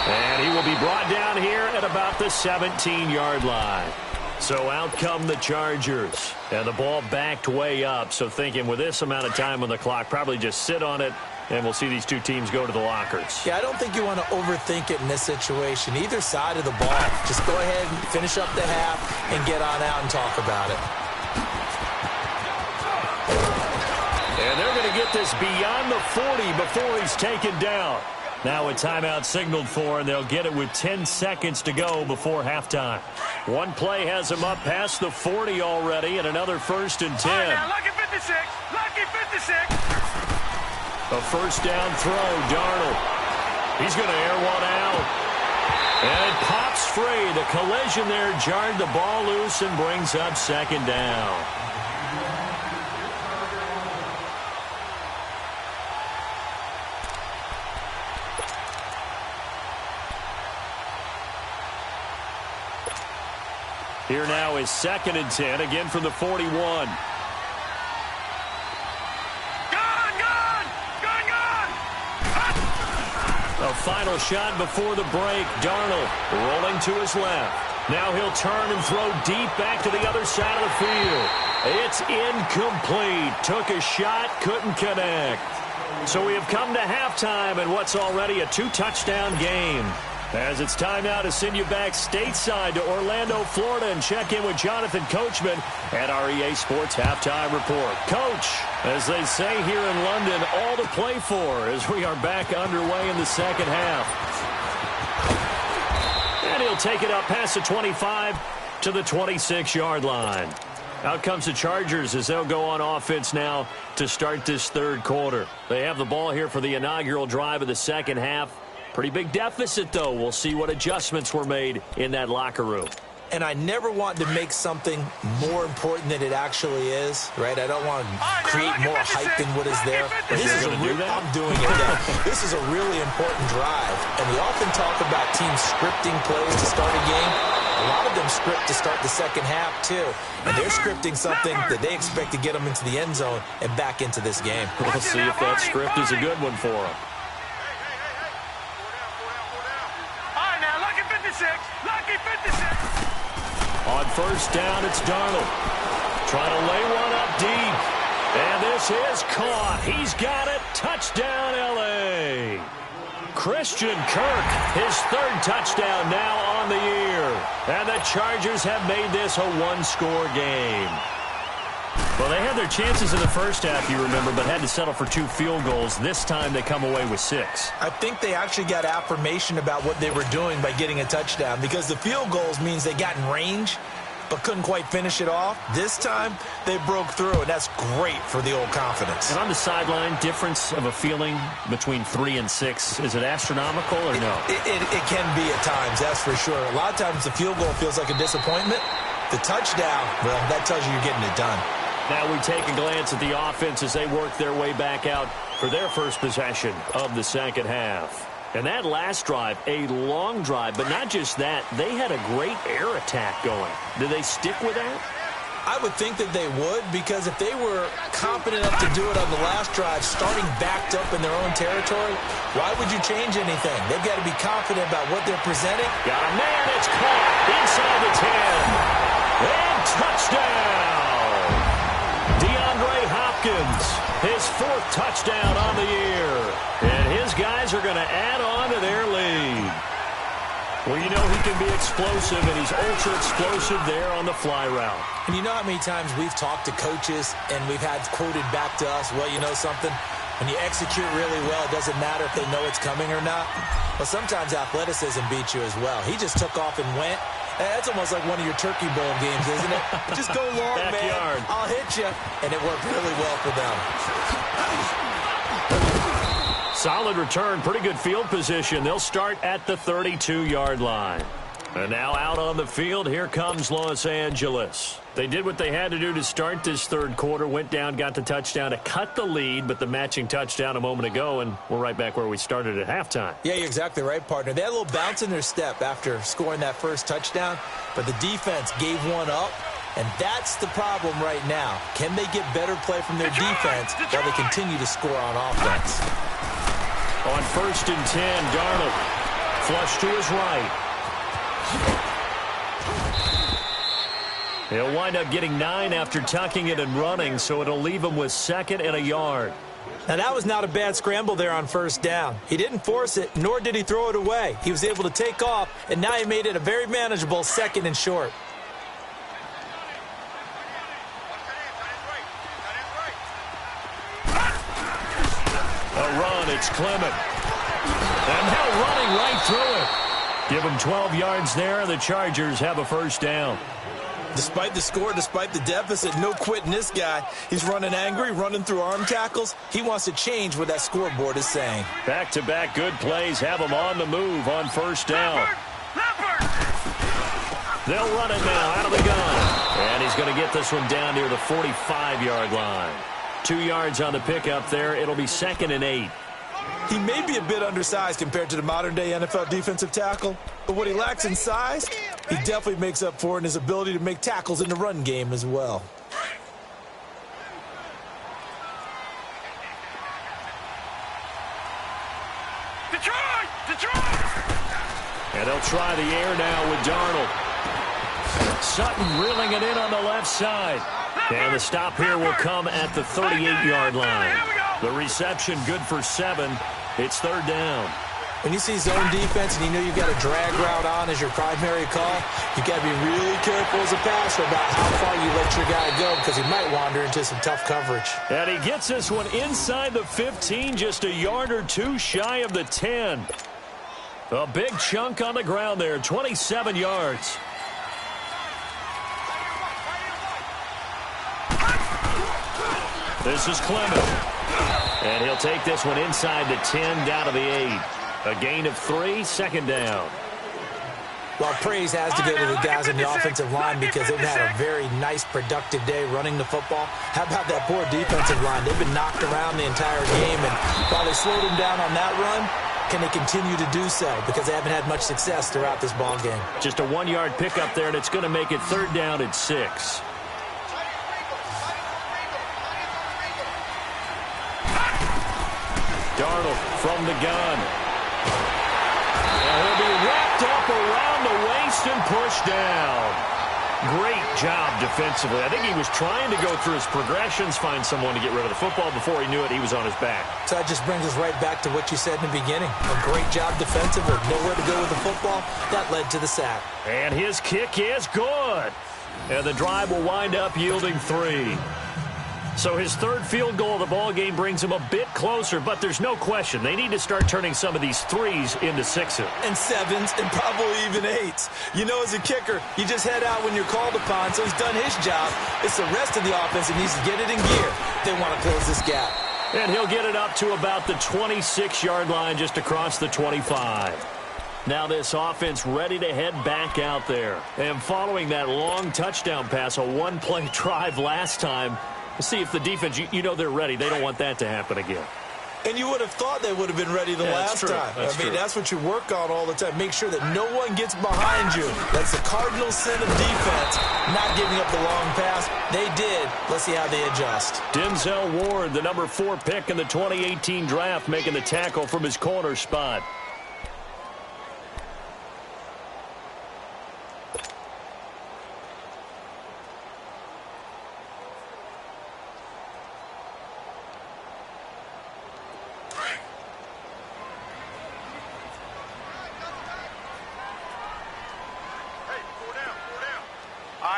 [SPEAKER 8] And he will be brought down here at about the 17-yard line. So out come the Chargers. And the ball backed way up. So thinking with this amount of time on the clock, probably just sit on it, and we'll see these two teams go to the lockers.
[SPEAKER 9] Yeah, I don't think you want to overthink it in this situation. Either side of the ball. Just go ahead and finish up the half and get on out and talk about it.
[SPEAKER 8] And they're going to get this beyond the 40 before he's taken down. Now a timeout signaled for, and they'll get it with 10 seconds to go before halftime. One play has him up past the 40 already, and another 1st and 10.
[SPEAKER 2] All right, now, lucky 56. Lucky 56.
[SPEAKER 8] A first down throw, Darnold. He's going to air one out. And it pops free. The collision there jarred the ball loose and brings up 2nd down. Here now is 2nd and 10, again from the 41. A final shot before the break. Darnold rolling to his left. Now he'll turn and throw deep back to the other side of the field. It's incomplete. Took a shot, couldn't connect. So we have come to halftime in what's already a 2-touchdown game. As it's time now to send you back stateside to Orlando, Florida, and check in with Jonathan Coachman at our EA Sports Halftime Report. Coach, as they say here in London, all to play for as we are back underway in the second half. And he'll take it up past the 25 to the 26-yard line. Out comes the Chargers as they'll go on offense now to start this third quarter. They have the ball here for the inaugural drive of the second half. Pretty big deficit, though. We'll see what adjustments were made in that locker room.
[SPEAKER 9] And I never want to make something more important than it actually is, right? I don't want to create more hype than what is there. But this is I'm doing it now. This is a really important drive. And we often talk about teams scripting plays to start a game. A lot of them script to start the second half, too. And they're scripting something that they expect to get them into the end zone and back into this game.
[SPEAKER 8] We'll see if that script is a good one for them.
[SPEAKER 2] Lucky 56.
[SPEAKER 8] On first down, it's Darnold. Trying to lay one up deep. And this is caught. He's got it. Touchdown, L.A. Christian Kirk, his 3rd touchdown now on the year. And the Chargers have made this a 1-score game. Well, they had their chances in the first half, you remember, but had to settle for 2 field goals. This time they come away with 6.
[SPEAKER 9] I think they actually got affirmation about what they were doing by getting a touchdown, because the field goals means they got in range but couldn't quite finish it off. This time they broke through, and that's great for the old confidence.
[SPEAKER 8] And on the sideline, difference of a feeling between 3 and 6, is it astronomical or no?
[SPEAKER 9] It can be at times, that's for sure. A lot of times the field goal feels like a disappointment. The touchdown, well, that tells you you're getting it done.
[SPEAKER 8] Now we take a glance at the offense as they work their way back out for their first possession of the second half. And that last drive, a long drive, but not just that. They had a great air attack going. Did they stick with that?
[SPEAKER 9] I would think that they would, because if they were confident enough to do it on the last drive, starting backed up in their own territory, why would you change anything? They've got to be confident about what they're presenting.
[SPEAKER 8] Got a man, it's caught inside the 10. And touchdown! His 4th touchdown on the year. And his guys are going to add on to their lead. Well, you know he can be explosive, and he's ultra explosive there on the fly route.
[SPEAKER 9] And you know how many times we've talked to coaches and we've had quoted back to us, well, you know something? When you execute really well, it doesn't matter if they know it's coming or not. Well, sometimes athleticism beats you as well. He just took off and went. That's almost like one of your Turkey Bowl games, isn't it? Just go long, man. I'll hit you. And it worked really well for them.
[SPEAKER 8] Solid return. Pretty good field position. They'll start at the 32-yard line. And now out on the field, here comes Los Angeles. They did what they had to do to start this third quarter, went down, got the touchdown to cut the lead, but the matching touchdown a moment ago, and we're right back where we started at halftime.
[SPEAKER 9] Yeah, you're exactly right, partner. They had a little bounce in their step after scoring that first touchdown, but the defense gave one up, and that's the problem right now. Can they get better play from their defense while they continue to score on offense?
[SPEAKER 8] On 1st and 10, Darnold flush to his right. He'll wind up getting 9 after tucking it and running, so it'll leave him with 2nd and a yard.
[SPEAKER 9] Now, that was not a bad scramble there on 1st down. He didn't force it, nor did he throw it away. He was able to take off, and now he made it a very manageable 2nd and short.
[SPEAKER 8] A run, it's Clement. And now running right through it. Give him 12 yards there, and the Chargers have a 1st down.
[SPEAKER 9] Despite the score, despite the deficit, no quitting this guy. He's running angry, running through arm tackles. He wants to change what that scoreboard is saying.
[SPEAKER 8] Back-to-back good plays have him on the move on 1st down. They'll run it now out of the gun. And he's going to get this one down near the 45-yard line. 2 yards on the pickup there. It'll be 2nd and 8.
[SPEAKER 9] He may be a bit undersized compared to the modern-day NFL defensive tackle, but what he lacks in size, he definitely makes up for in his ability to make tackles in the run game as well.
[SPEAKER 2] Detroit! Detroit!
[SPEAKER 8] And they'll try the air now with Darnold. Sutton reeling it in on the left side. And the stop here will come at the 38-yard line. The reception good for 7. It's 3rd down.
[SPEAKER 9] When you see zone defense and you know you've got a drag route on as your primary call, you've got to be really careful as a passer about how far you let your guy go because he might wander into some tough coverage.
[SPEAKER 8] And he gets this one inside the 15, just a yard or 2 shy of the 10. A big chunk on the ground there, 27 yards. This is Clement. And he'll take this one inside the 10, down to the 8. A gain of 3, 2nd down.
[SPEAKER 9] Well, praise has to go to the guys on the offensive line because they've had a very nice, productive day running the football. How about that poor defensive line? They've been knocked around the entire game, and while they slowed them down on that run, can they continue to do so? Because they haven't had much success throughout this ball game.
[SPEAKER 8] Just a 1-yard pickup there, and it's going to make it 3rd down at 6. Darnold from the gun. And he'll be wrapped up around the waist and pushed down. Great job defensively. I think he was trying to go through his progressions, find someone to get rid of the football. Before he knew it, he was on his back.
[SPEAKER 9] So that just brings us right back to what you said in the beginning. A great job defensively. Nowhere to go with the football. That led to the sack.
[SPEAKER 8] And his kick is good. And the drive will wind up yielding 3. So his 3rd field goal of the ball game brings him a bit closer, but there's no question they need to start turning some of these 3s into 6s.
[SPEAKER 9] And 7s and probably even 8s. You know, as a kicker, you just head out when you're called upon, so he's done his job. It's the rest of the offense that needs to get it in gear. They want to close this gap.
[SPEAKER 8] And he'll get it up to about the 26-yard line, just across the 25. Now this offense ready to head back out there. And following that long touchdown pass, a 1-play drive last time, see if the defense, you know they're ready. They don't want that to happen again.
[SPEAKER 9] And you would have thought they would have been ready the last time. That's what you work on all the time. Make sure that no one gets behind you. That's the cardinal sin of defense, not giving up the long pass. They did. Let's see how they adjust.
[SPEAKER 8] Denzel Ward, the number 4 pick in the 2018 draft, making the tackle from his corner spot.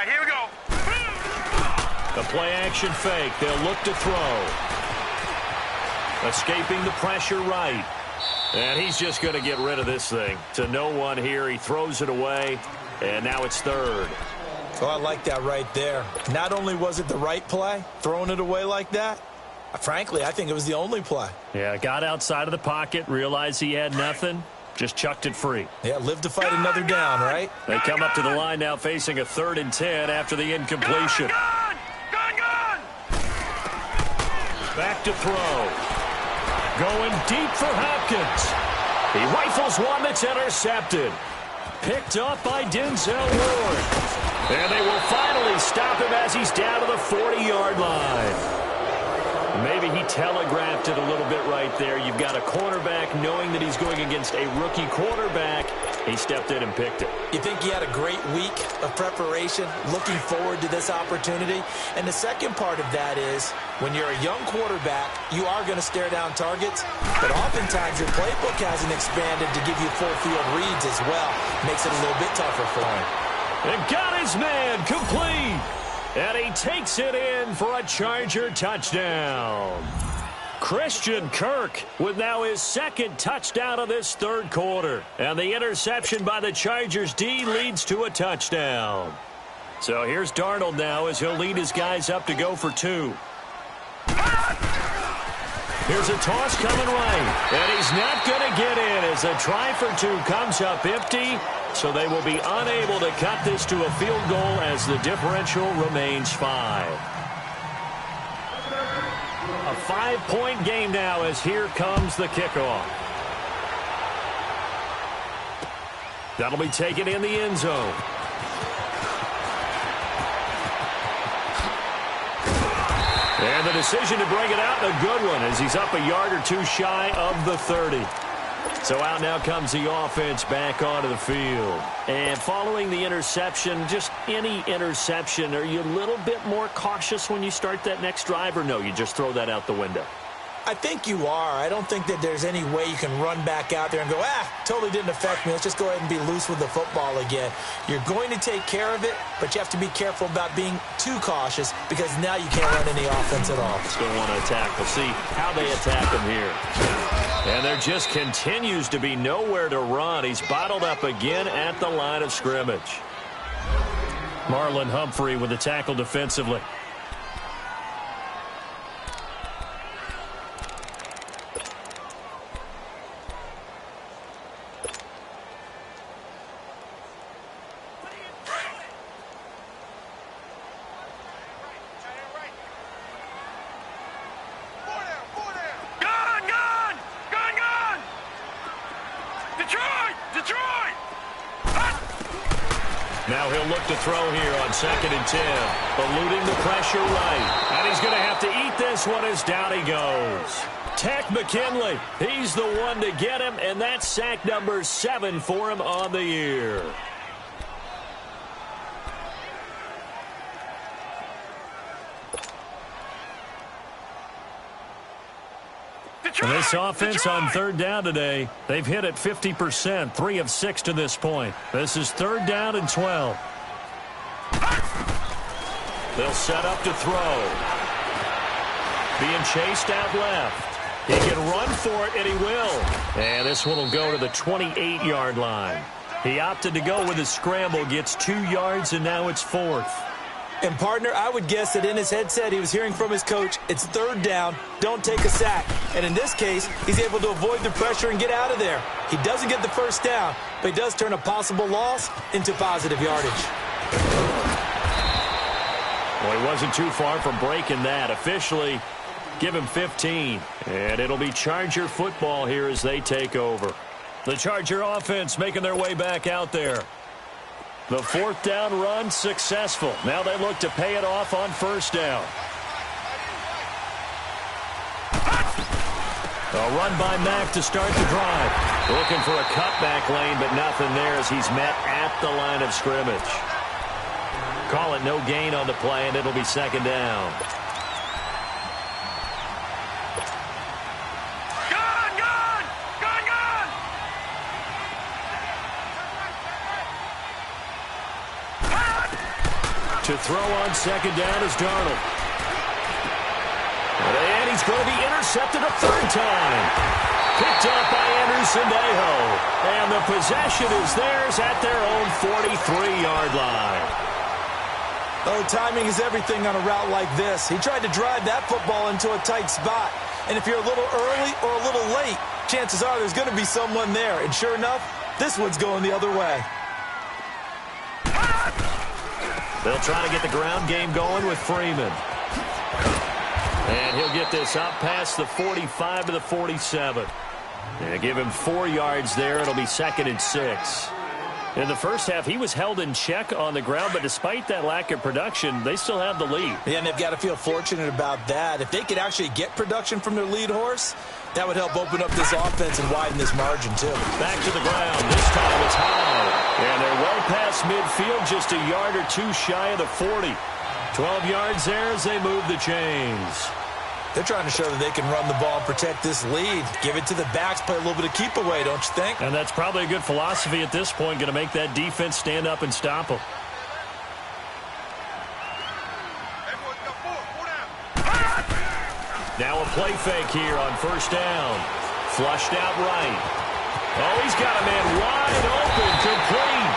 [SPEAKER 2] Here we go.
[SPEAKER 8] The play-action fake. They'll look to throw. Escaping the pressure right. And he's just going to get rid of this thing. To no one here. He throws it away. And now it's 3rd.
[SPEAKER 9] Oh, I like that right there. Not only was it the right play, throwing it away like that, frankly, I think it was the only play.
[SPEAKER 8] Yeah, got outside of the pocket, realized he had nothing. Just chucked it free.
[SPEAKER 9] Yeah, live to fight another down, right?
[SPEAKER 8] They come up to the line now facing a 3rd and 10 after the incompletion.
[SPEAKER 2] Gun!
[SPEAKER 8] Back to throw. Going deep for Hopkins. He rifles one that's intercepted. Picked up by Denzel Ward. And they will finally stop him as he's down to the 40-yard line. Maybe he telegraphed it a little bit right there. You've got a cornerback knowing that he's going against a rookie quarterback, he stepped in and picked it.
[SPEAKER 9] You think he had a great week of preparation, looking forward to this opportunity? And the second part of that is, when you're a young quarterback, you are going to stare down targets, but oftentimes your playbook hasn't expanded to give you full field reads as well. Makes it a little bit tougher for him.
[SPEAKER 8] And got his man complete. And he takes it in for a Charger touchdown. Christian Kirk with now his second touchdown of this third quarter. And the interception by the Chargers D leads to a touchdown. So here's Darnold now as he'll lead his guys up to go for 2. Here's a toss coming right. And he's not going to get in as a try for 2 comes up empty. So they will be unable to cut this to a field goal as the differential remains 5. A 5-point game now as here comes the kickoff. That'll be taken in the end zone. And the decision to bring it out, a good one, as he's up a yard or 2 shy of the 30. So out now comes the offense back onto the field. And following the interception, just any interception, are you a little bit more cautious when you start that next drive, or no, you just throw that out the window?
[SPEAKER 9] I think you are. I don't think that there's any way you can run back out there and go, totally didn't affect me. Let's just go ahead and be loose with the football again. You're going to take care of it, but you have to be careful about being too cautious because now you can't run any offense at all.
[SPEAKER 8] Still want to attack. We'll see how they attack him here. And there just continues to be nowhere to run. He's bottled up again at the line of scrimmage. Marlon Humphrey with the tackle defensively. Now he'll look to throw here on 2nd and 10. Eluding the pressure right. And he's going to have to eat this one as down he goes. Tech McKinley, he's the one to get him, and that's sack number 7 for him on the year. And this offense on 3rd down today, they've hit it 50%, 3 of 6 to this point. This is 3rd down and 12. They'll set up to throw. Being chased out left. He can run for it, and he will. And this one will go to the 28-yard line. He opted to go with his scramble, gets 2 yards, and now it's 4th.
[SPEAKER 9] And, partner, I would guess that in his headset he was hearing from his coach, it's 3rd down, don't take a sack. And in this case, he's able to avoid the pressure and get out of there. He doesn't get the 1st down, but he does turn a possible loss into positive yardage.
[SPEAKER 8] Well, he wasn't too far from breaking that. Officially, give him 15. And it'll be Charger football here as they take over. The Charger offense making their way back out there. The 4th down run successful. Now they look to pay it off on 1st down. A run by Mack to start the drive. Looking for a cutback lane, but nothing there as he's met at the line of scrimmage. Call it no gain on the play, and it'll be 2nd down. To throw on 2nd down is Darnold. And he's going to be intercepted a 3rd time. Picked up by Anderson-Dejo. And the possession is theirs at their own 43-yard line.
[SPEAKER 9] Oh, timing is everything on a route like this. He tried to drive that football into a tight spot. And if you're a little early or a little late, chances are there's going to be someone there. And sure enough, this one's going the other way.
[SPEAKER 8] They'll try to get the ground game going with Freeman. And he'll get this up past the 45 to the 47. And give him 4 yards there. It'll be 2nd and 6. In the first half, he was held in check on the ground, but despite that lack of production, they still have the lead.
[SPEAKER 9] Yeah, and they've got to feel fortunate about that. If they could actually get production from their lead horse, that would help open up this offense and widen this margin, too.
[SPEAKER 8] Back to the ground. This time it's high. And they're well past midfield, just a yard or two shy of the 40. 12 yards there as they move the chains.
[SPEAKER 9] They're trying to show that they can run the ball and protect this lead. Give it to the backs, play a little bit of keep away, don't you think?
[SPEAKER 8] And that's probably a good philosophy at this point, going to make that defense stand up and stop them. Now a play fake here on first down. Flushed out right. Oh, he's got a man wide open, complete.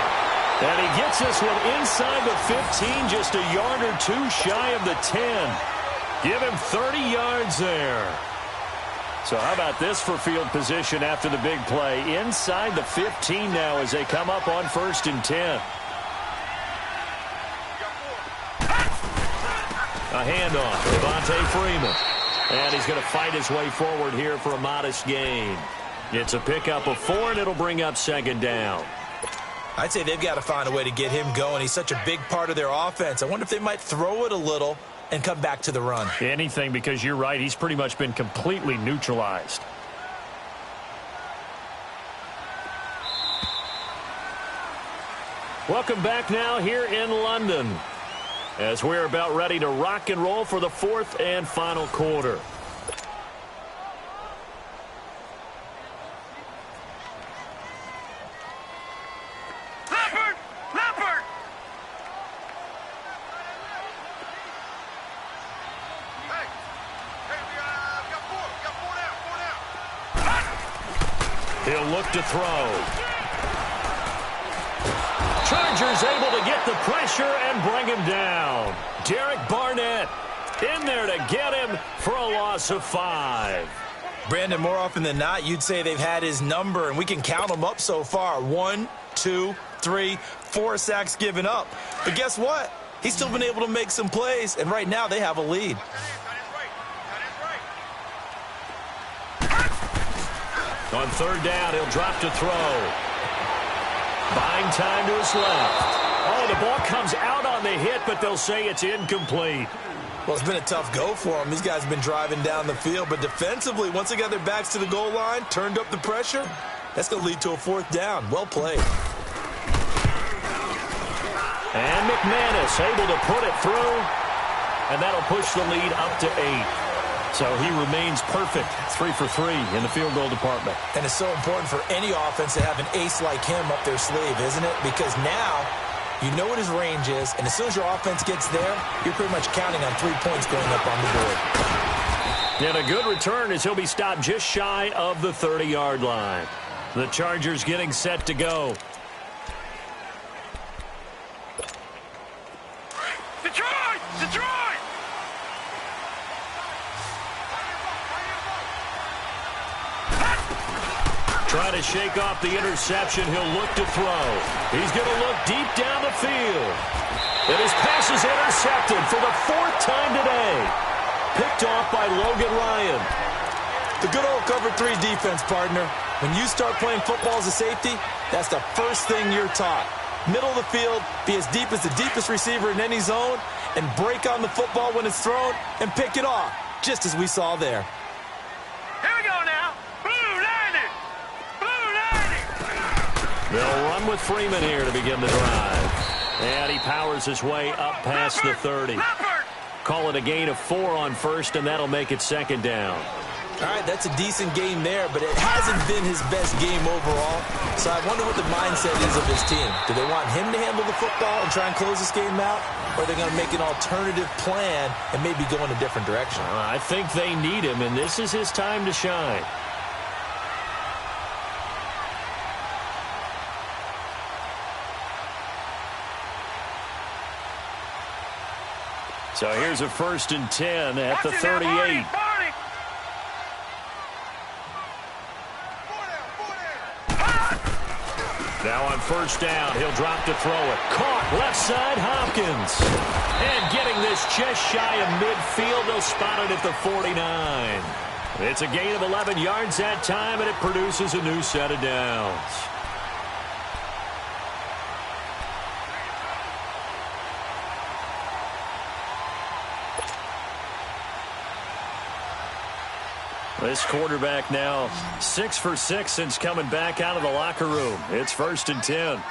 [SPEAKER 8] And he gets this one inside the 15, just a yard or two shy of the 10. Give him 30 yards there. So how about this for field position after the big play? Inside the 15 now as they come up on 1st and 10. A handoff. Devontae Freeman. And he's going to fight his way forward here for a modest gain. It's a pickup of 4, and it'll bring up 2nd down.
[SPEAKER 9] I'd say they've got to find a way to get him going. He's such a big part of their offense. I wonder if they might throw it a little and come back to the run.
[SPEAKER 8] Anything, because you're right. He's pretty much been completely neutralized. Welcome back now here in London as we're about ready to rock and roll for the 4th and final quarter. He'll look to throw. Chargers able to get the pressure and bring him down. Derek Barnett in there to get him for a loss of 5.
[SPEAKER 9] Brandon, more often than not, you'd say they've had his number, and we can count them up so far. 1, 2, 3, 4 sacks given up. But guess what? He's still been able to make some plays, and right now they have a lead.
[SPEAKER 8] On 3rd down, he'll drop to throw. Buying time to his left. Oh, the ball comes out on the hit, but they'll say it's incomplete.
[SPEAKER 9] Well, it's been a tough go for him. These guys have been driving down the field, but defensively, once they got their backs to the goal line, turned up the pressure, that's going to lead to a 4th down. Well played.
[SPEAKER 8] And McManus able to put it through, and that'll push the lead up to 8. So he remains perfect, 3 for 3 in the field goal department.
[SPEAKER 9] And it's so important for any offense to have an ace like him up their sleeve, isn't it? Because now you know what his range is, and as soon as your offense gets there, you're pretty much counting on 3 points going up on the board.
[SPEAKER 8] And a good return as he'll be stopped just shy of the 30-yard line. The Chargers getting set to go.
[SPEAKER 2] Detroit! Detroit!
[SPEAKER 8] Trying to shake off the interception. He'll look to throw. He's going to look deep down the field. And his pass is intercepted for the 4th time today. Picked off by Logan Ryan.
[SPEAKER 9] The good old cover 3 defense, partner. When you start playing football as a safety, that's the first thing you're taught. Middle of the field, be as deep as the deepest receiver in any zone, and break on the football when it's thrown and pick it off, just as we saw there.
[SPEAKER 2] Here we go now. Blue 90! Blue 90!
[SPEAKER 8] They'll run with Freeman here to begin the drive. And he powers his way up past the 30. Call it a gain of 4 on 1st, and that'll make it 2nd down.
[SPEAKER 9] All right, that's a decent game there, but it hasn't been his best game overall. So I wonder what the mindset is of his team. Do they want him to handle the football and try and close this game out? Or are they going to make an alternative plan and maybe go in a different direction?
[SPEAKER 8] I think they need him, and this is his time to shine. So here's a 1st and 10 at the 38. Now on 1st down, he'll drop to throw it. Caught left side, Hopkins. And getting this just shy of midfield, they'll spot it at the 49. It's a gain of 11 yards that time, and it produces a new set of downs. This quarterback now 6 for 6 since coming back out of the locker room. It's 1st and 10.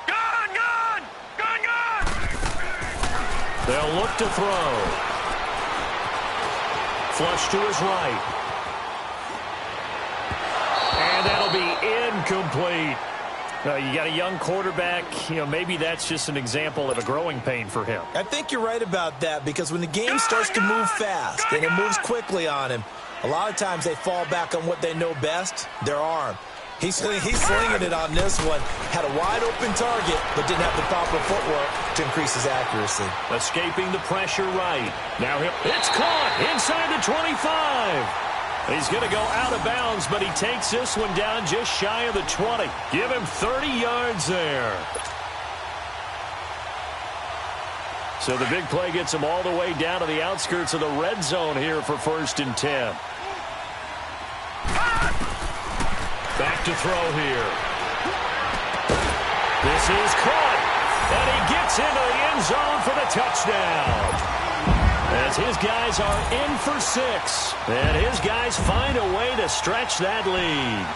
[SPEAKER 2] Gun!
[SPEAKER 8] They'll look to throw. Flush to his right. And that'll be incomplete. You got a young quarterback. Maybe that's just an example of a growing pain for him.
[SPEAKER 9] I think you're right about that, because when the game starts to move fast and it moves quickly on him, a lot of times they fall back on what they know best, their arm. He's slinging it on this one. Had a wide-open target, but didn't have the proper footwork to increase his accuracy.
[SPEAKER 8] Escaping the pressure right. Now it's caught inside the 25. He's going to go out of bounds, but he takes this one down just shy of the 20. Give him 30 yards there. So the big play gets him all the way down to the outskirts of the red zone here for 1st and 10. Back to throw here. This is caught, and he gets into the end zone for the touchdown. As his guys are in for 6, and his guys find a way to stretch that lead.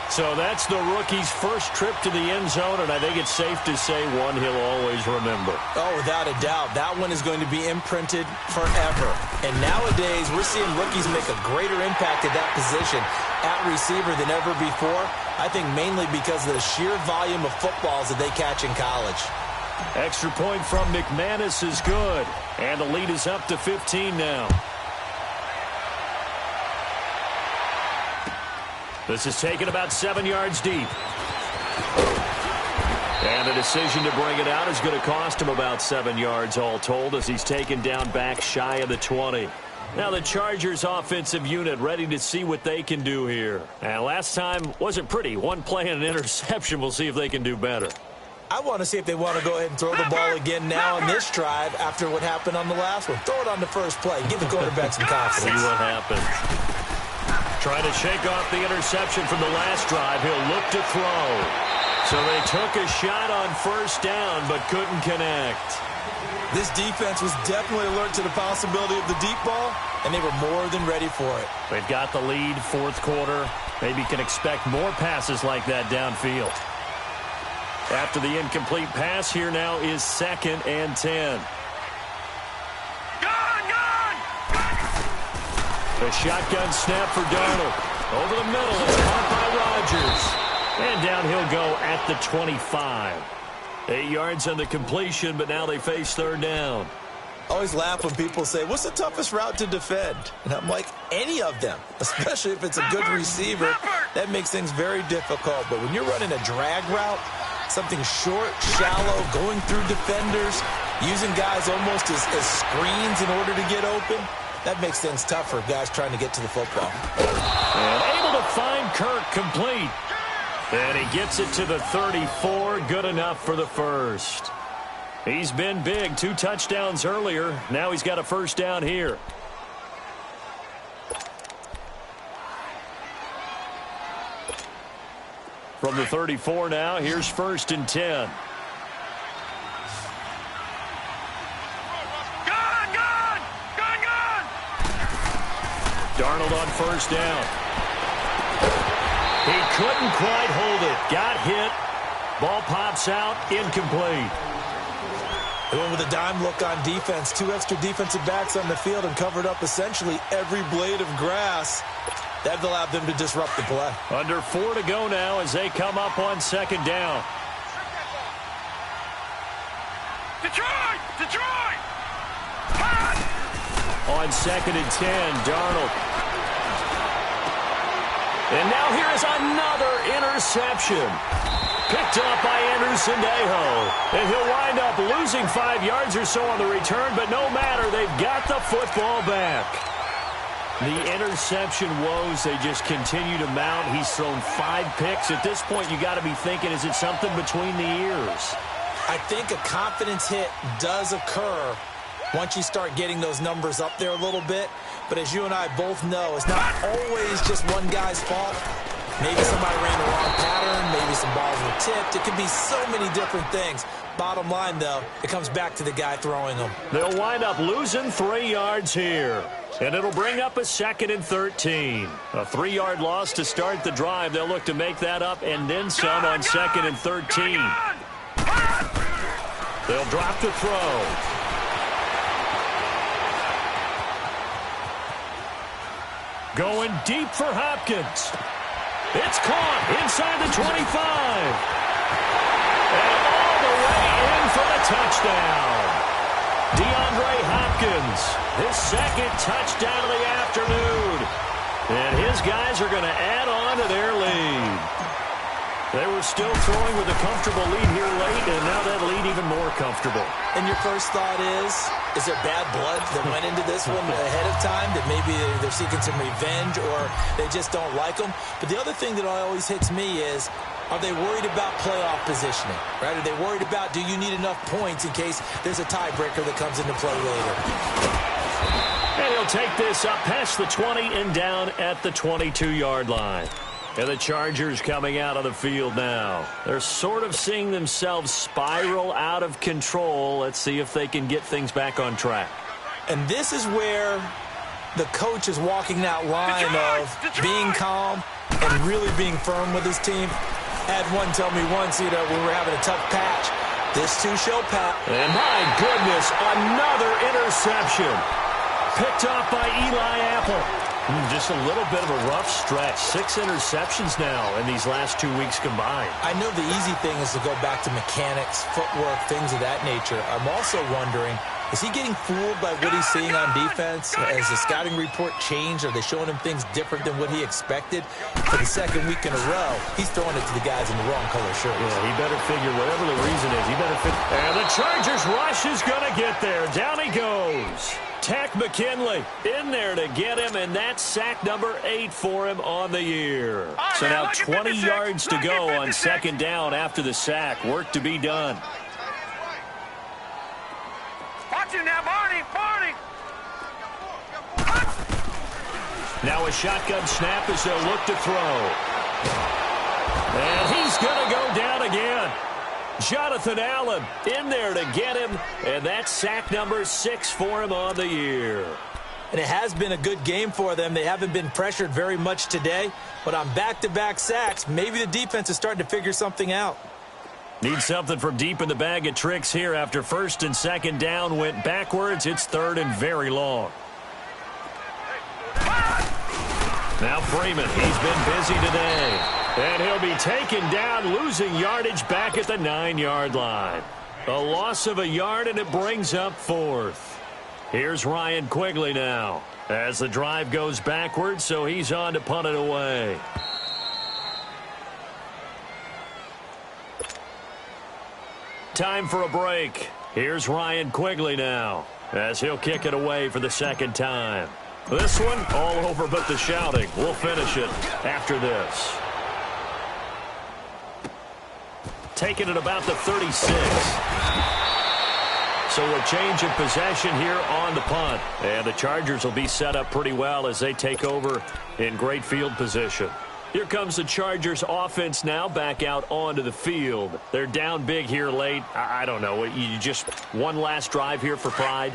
[SPEAKER 8] So that's the rookie's first trip to the end zone, and I think it's safe to say one he'll always remember.
[SPEAKER 9] Oh, without a doubt. That one is going to be imprinted forever. And nowadays, we're seeing rookies make a greater impact at that position at receiver than ever before. I think mainly because of the sheer volume of footballs that they catch in college.
[SPEAKER 8] Extra point from McManus is good. And the lead is up to 15 now. This is taken about 7 yards deep. And the decision to bring it out is going to cost him about 7 yards all told, as he's taken down back shy of the 20. Now the Chargers offensive unit ready to see what they can do here. And last time wasn't pretty. One play and an interception. We'll see if they can do better.
[SPEAKER 9] I want to see if they want to go ahead and throw the ball again now on this drive after what happened on the last one. Throw it on the first play. Give the quarterback some confidence.
[SPEAKER 8] See what happens. Trying to shake off the interception from the last drive. He'll look to throw. So they took a shot on 1st down but couldn't connect.
[SPEAKER 9] This defense was definitely alert to the possibility of the deep ball, and they were more than ready for it.
[SPEAKER 8] They've got the lead, 4th quarter. Maybe can expect more passes like that downfield. After the incomplete pass, here now is 2nd and 10. The shotgun snap for Darnold. Over the middle, it's caught by Rodgers. And down he'll go at the 25. 8 yards on the completion, but now they face 3rd down.
[SPEAKER 9] I always laugh when people say, what's the toughest route to defend? And I'm like, any of them, especially if it's a good receiver. That makes things very difficult. But when you're running a drag route, something short, shallow, going through defenders, using guys almost as screens in order to get open, that makes things tough for guys trying to get to the football.
[SPEAKER 8] And able to find Kirk complete. And he gets it to the 34. Good enough for the 1st. He's been big. 2 touchdowns earlier. Now he's got a 1st down here. From the 34 now, here's 1st and 10. Darnold on 1st down. He couldn't quite hold it. Got hit. Ball pops out. Incomplete.
[SPEAKER 9] They went with a dime look on defense. 2 extra defensive backs on the field and covered up essentially every blade of grass. That allowed them to disrupt the play.
[SPEAKER 8] Under 4 to go now as they come up on 2nd down.
[SPEAKER 2] Detroit!
[SPEAKER 8] On 2nd and 10, Darnold. And now here is another interception. Picked up by Anderson-Dejo. And he'll wind up losing 5 yards or so on the return, but no matter, they've got the football back. The interception woes, they just continue to mount. He's thrown 5 picks. At this point, you got to be thinking, is it something between the ears?
[SPEAKER 9] I think a confidence hit does occur once you start getting those numbers up there a little bit. But as you and I both know, it's not always just one guy's fault. Maybe somebody ran the wrong pattern. Maybe some balls were tipped. It could be so many different things. Bottom line, though, it comes back to the guy throwing them.
[SPEAKER 8] They'll wind up losing 3 yards here. And it'll bring up a 2nd and 13. A 3-yard loss to start the drive. They'll look to make that up and then some on 2nd and 13. They'll drop to throw. Going deep for Hopkins. It's caught inside the 25. And all the way in for the touchdown. DeAndre Hopkins, his 2nd touchdown of the afternoon. And his guys are going to add on to their lead. They were still throwing with a comfortable lead here late, and now that lead even more comfortable.
[SPEAKER 9] And your first thought is there bad blood that went into this one ahead of time, that maybe they're seeking some revenge or they just don't like them? But the other thing that always hits me is, are they worried about playoff positioning? Right? Are they worried about, do you need enough points in case there's a tiebreaker that comes into play later?
[SPEAKER 8] And he'll take this up past the 20 and down at the 22-yard line. And the Chargers coming out of the field now. They're sort of seeing themselves spiral out of control. Let's see if they can get things back on track.
[SPEAKER 9] And this is where the coach is walking that line of being calm and really being firm with his team. Had one tell me once, when we were having a tough patch, this too shall pass.
[SPEAKER 8] And my goodness, another interception. Picked off by Eli Apple. Just a little bit of a rough stretch. 6 interceptions now in these last 2 weeks combined.
[SPEAKER 9] I know the easy thing is to go back to mechanics, footwork, things of that nature. I'm also wondering, is he getting fooled by what he's seeing on defense? Has the scouting report changed? Are they showing him things different than what he expected? For the 2nd week in a row, he's throwing it to the guys in the wrong color shirts.
[SPEAKER 8] Yeah, he better figure whatever the reason is. He better fit. And the Chargers rush is going to get there. Down he goes. Tack McKinley in there to get him, and that's sack number 8 for him on the year. So now 20 yards to go on 2nd down after the sack. Work to be done.
[SPEAKER 2] Watch him now, Barney.
[SPEAKER 8] Now a shotgun snap as they'll look to throw. And he's going to go down again. Jonathan Allen in there to get him, and that's sack number 6 for him on the year.
[SPEAKER 9] And it has been a good game for them. They haven't been pressured very much today, but on back-to-back sacks, maybe the defense is starting to figure something out.
[SPEAKER 8] Need something from deep in the bag of tricks here after 1st and 2nd down went backwards. It's 3rd and very long. Now Freeman, he's been busy today. And he'll be taken down, losing yardage back at the 9-yard line. A loss of a yard, and it brings up 4th. Here's Ryan Quigley now as the drive goes backwards, so he's on to punt it away. Time for a break. Here's Ryan Quigley now as he'll kick it away for the 2nd time. This one all over but the shouting. We'll finish it after this. Taking it about the 36. So a change of possession here on the punt. And the Chargers will be set up pretty well as they take over in great field position. Here comes the Chargers offense now back out onto the field. They're down big here late. I don't know. You just one last drive here for pride?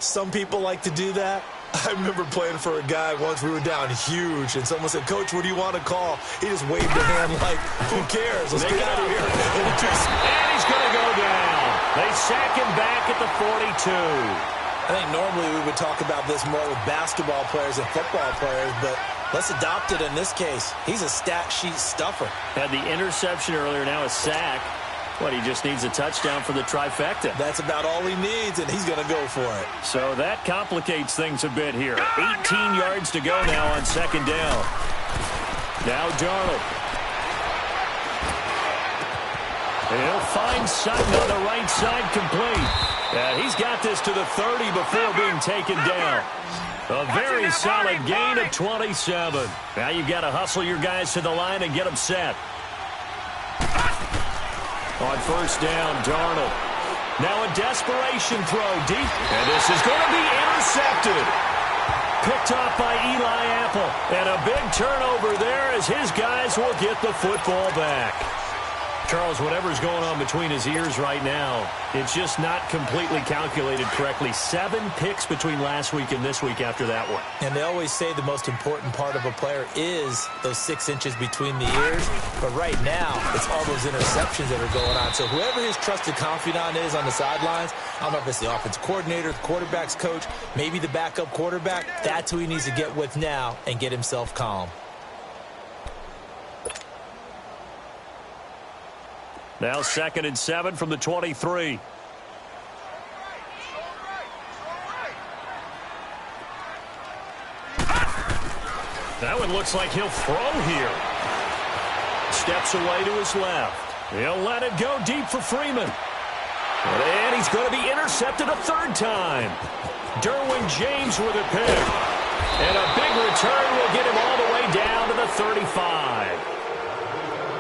[SPEAKER 9] Some people like to do that. I remember playing for a guy once. We were down huge, and someone said, "Coach, what do you want to call?" He just waved a hand like, "Who cares? Let's get out of here."
[SPEAKER 8] And he's going to go down. They sack him back at the 42.
[SPEAKER 9] I think normally we would talk about this more with basketball players and football players, but let's adopt it in this case. He's a stat sheet stuffer.
[SPEAKER 8] Had the interception earlier, now a sack. What, he just needs a touchdown for the trifecta.
[SPEAKER 9] That's about all he needs, and he's going to go for it.
[SPEAKER 8] So that complicates things a bit here. 18 yards to go now on 2nd down. Now Darnold. And he'll find Sutton on the right side complete. And he's got this to the 30 before being taken down. A very solid gain of 27. Now you've got to hustle your guys to the line and get them set. On 1st down, Darnold. Now a desperation throw deep. And this is going to be intercepted. picked off by Eli Apple. And a big turnover there as his guys will get the football back. Charles, whatever's going on between his ears right now, it's just not completely calculated correctly. 7 picks between last week and this week after that one.
[SPEAKER 9] And they always say the most important part of a player is those 6 inches between the ears. But right now, it's all those interceptions that are going on. So whoever his trusted confidant is on the sidelines, I don't know if it's the offensive coordinator, the quarterback's coach, maybe the backup quarterback, that's who he needs to get with now and get himself calm.
[SPEAKER 8] Now 2nd and 7 from the 23. That one looks like he'll throw here. Steps away to his left. He'll let it go deep for Freeman. And he's going to be intercepted a 3rd time. Derwin James with a pick. And a big return will get him all the way down to the 35.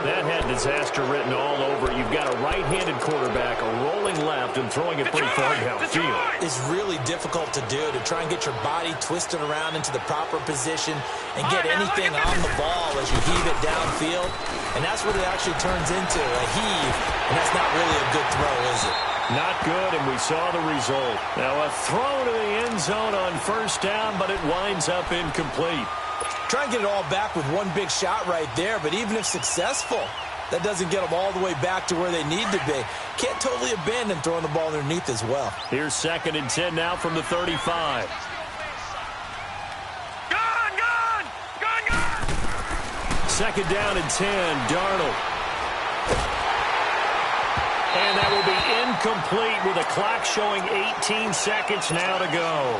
[SPEAKER 8] That had disaster written all over. You've got a right-handed quarterback, a rolling left, and throwing it pretty far downfield.
[SPEAKER 9] It's really difficult to do, to try and get your body twisted around into the proper position and get anything on the ball as you heave it downfield. And that's what it actually turns into, a heave. And that's not really a good throw, is it?
[SPEAKER 8] Not good, and we saw the result. Now a throw to the end zone on 1st down, but it winds up incomplete.
[SPEAKER 9] Try and get it all back with one big shot right there, but even if successful, that doesn't get them all the way back to where they need to be. Can't totally abandon throwing the ball underneath as well.
[SPEAKER 8] Here's 2nd and 10 now from the 35.
[SPEAKER 2] Gone!
[SPEAKER 8] 2nd down and 10, Darnold. And that will be incomplete with a clock showing 18 seconds now to go.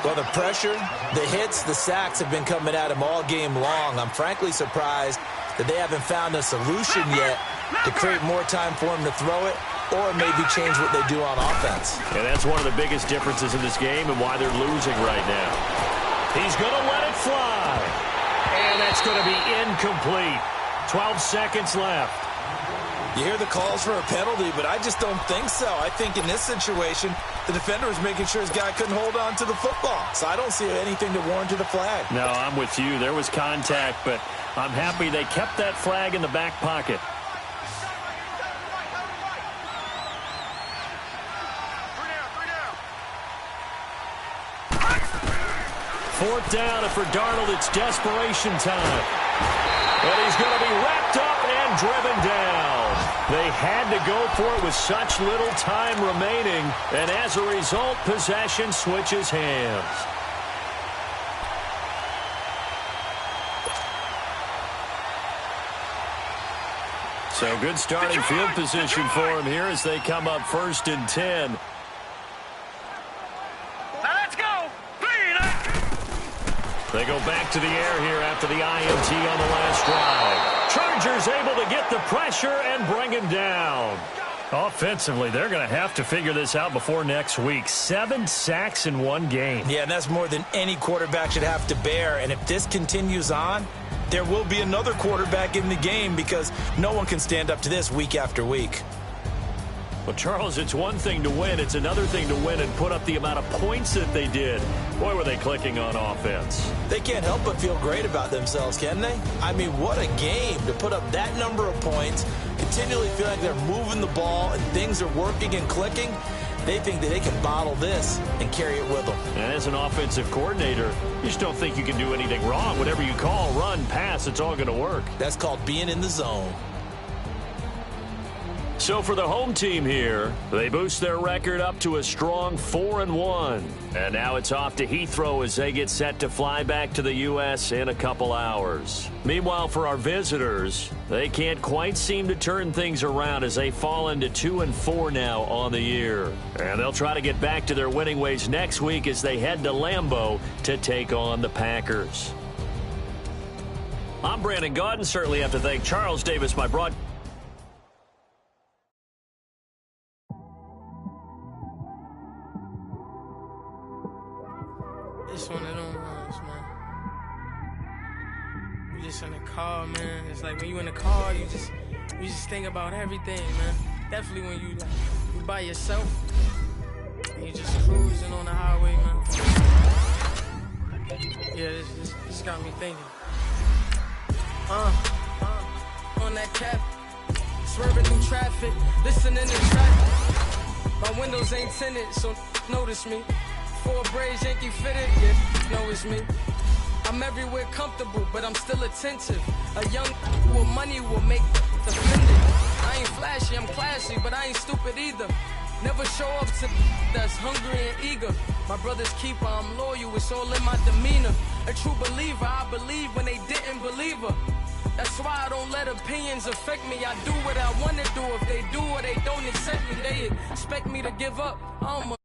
[SPEAKER 9] Well, the pressure, the hits, the sacks have been coming at him all game long. I'm frankly surprised that they haven't found a solution yet to create more time for him to throw it or maybe change what they do on offense.
[SPEAKER 8] And that's one of the biggest differences in this game and why they're losing right now. He's going to let it fly. And that's going to be incomplete. 12 seconds left.
[SPEAKER 9] You hear the calls for a penalty, but I just don't think so. I think in this situation, the defender was making sure his guy couldn't hold on to the football. So I don't see anything to warrant a flag.
[SPEAKER 8] No, I'm with you. There was contact, but I'm happy they kept that flag in the back pocket. Fourth down, and for Darnold, it's desperation time. And he's going to be wrapped up and driven down. They had to go for it with such little time remaining, and as a result, possession switches hands. So good starting field position for him here as they come up 1st and 10.
[SPEAKER 2] Now let's go!
[SPEAKER 8] They go back to the air here after the INT on the last drive. Chargers able to get the pressure and bring him down. Offensively, they're going to have to figure this out before next week. 7 sacks in one game.
[SPEAKER 9] Yeah, and that's more than any quarterback should have to bear. And if this continues on, there will be another quarterback in the game because no one can stand up to this week after week.
[SPEAKER 8] Well, Charles, it's one thing to win. It's another thing to win and put up the amount of points that they did. Boy, were they clicking on offense.
[SPEAKER 9] They can't help but feel great about themselves, can they? I mean, what a game to put up that number of points, continually feel like they're moving the ball and things are working and clicking. They think that they can bottle this and carry it with them.
[SPEAKER 8] And as an offensive coordinator, you just don't think you can do anything wrong. Whatever you call, run, pass, it's all going to work.
[SPEAKER 9] That's called being in the zone.
[SPEAKER 8] So for the home team here, they boost their record up to a strong 4-1. And now it's off to Heathrow as they get set to fly back to the U.S. in a couple hours. Meanwhile, for our visitors, they can't quite seem to turn things around as they fall into 2-4 now on the year. And they'll try to get back to their winning ways next week as they head to Lambeau to take on the Packers. I'm Brandon Gaudin. Certainly have to thank Charles Davis, my broadcaster.
[SPEAKER 1] It's one of them ones, man. You just in the car, man. It's like when you in the car, you just think about everything, man. Definitely when you by yourself and you just cruising on the highway, man. got me thinking. On that cap, swerving through traffic, listening to traffic. My windows ain't tinted, so notice me. 4 braids, Yankee fitted, yeah, know it's me. I'm everywhere comfortable, but I'm still attentive. A young with money will make offended. I ain't flashy, I'm classy, but I ain't stupid either. Never show up to that's hungry and eager. My brother's keeper, I'm loyal, it's all in my demeanor. A true believer, I believe when they didn't believe her. That's why I don't let opinions affect me. I do what I want to do. If they do or they don't accept me, they expect me to give up. I'm a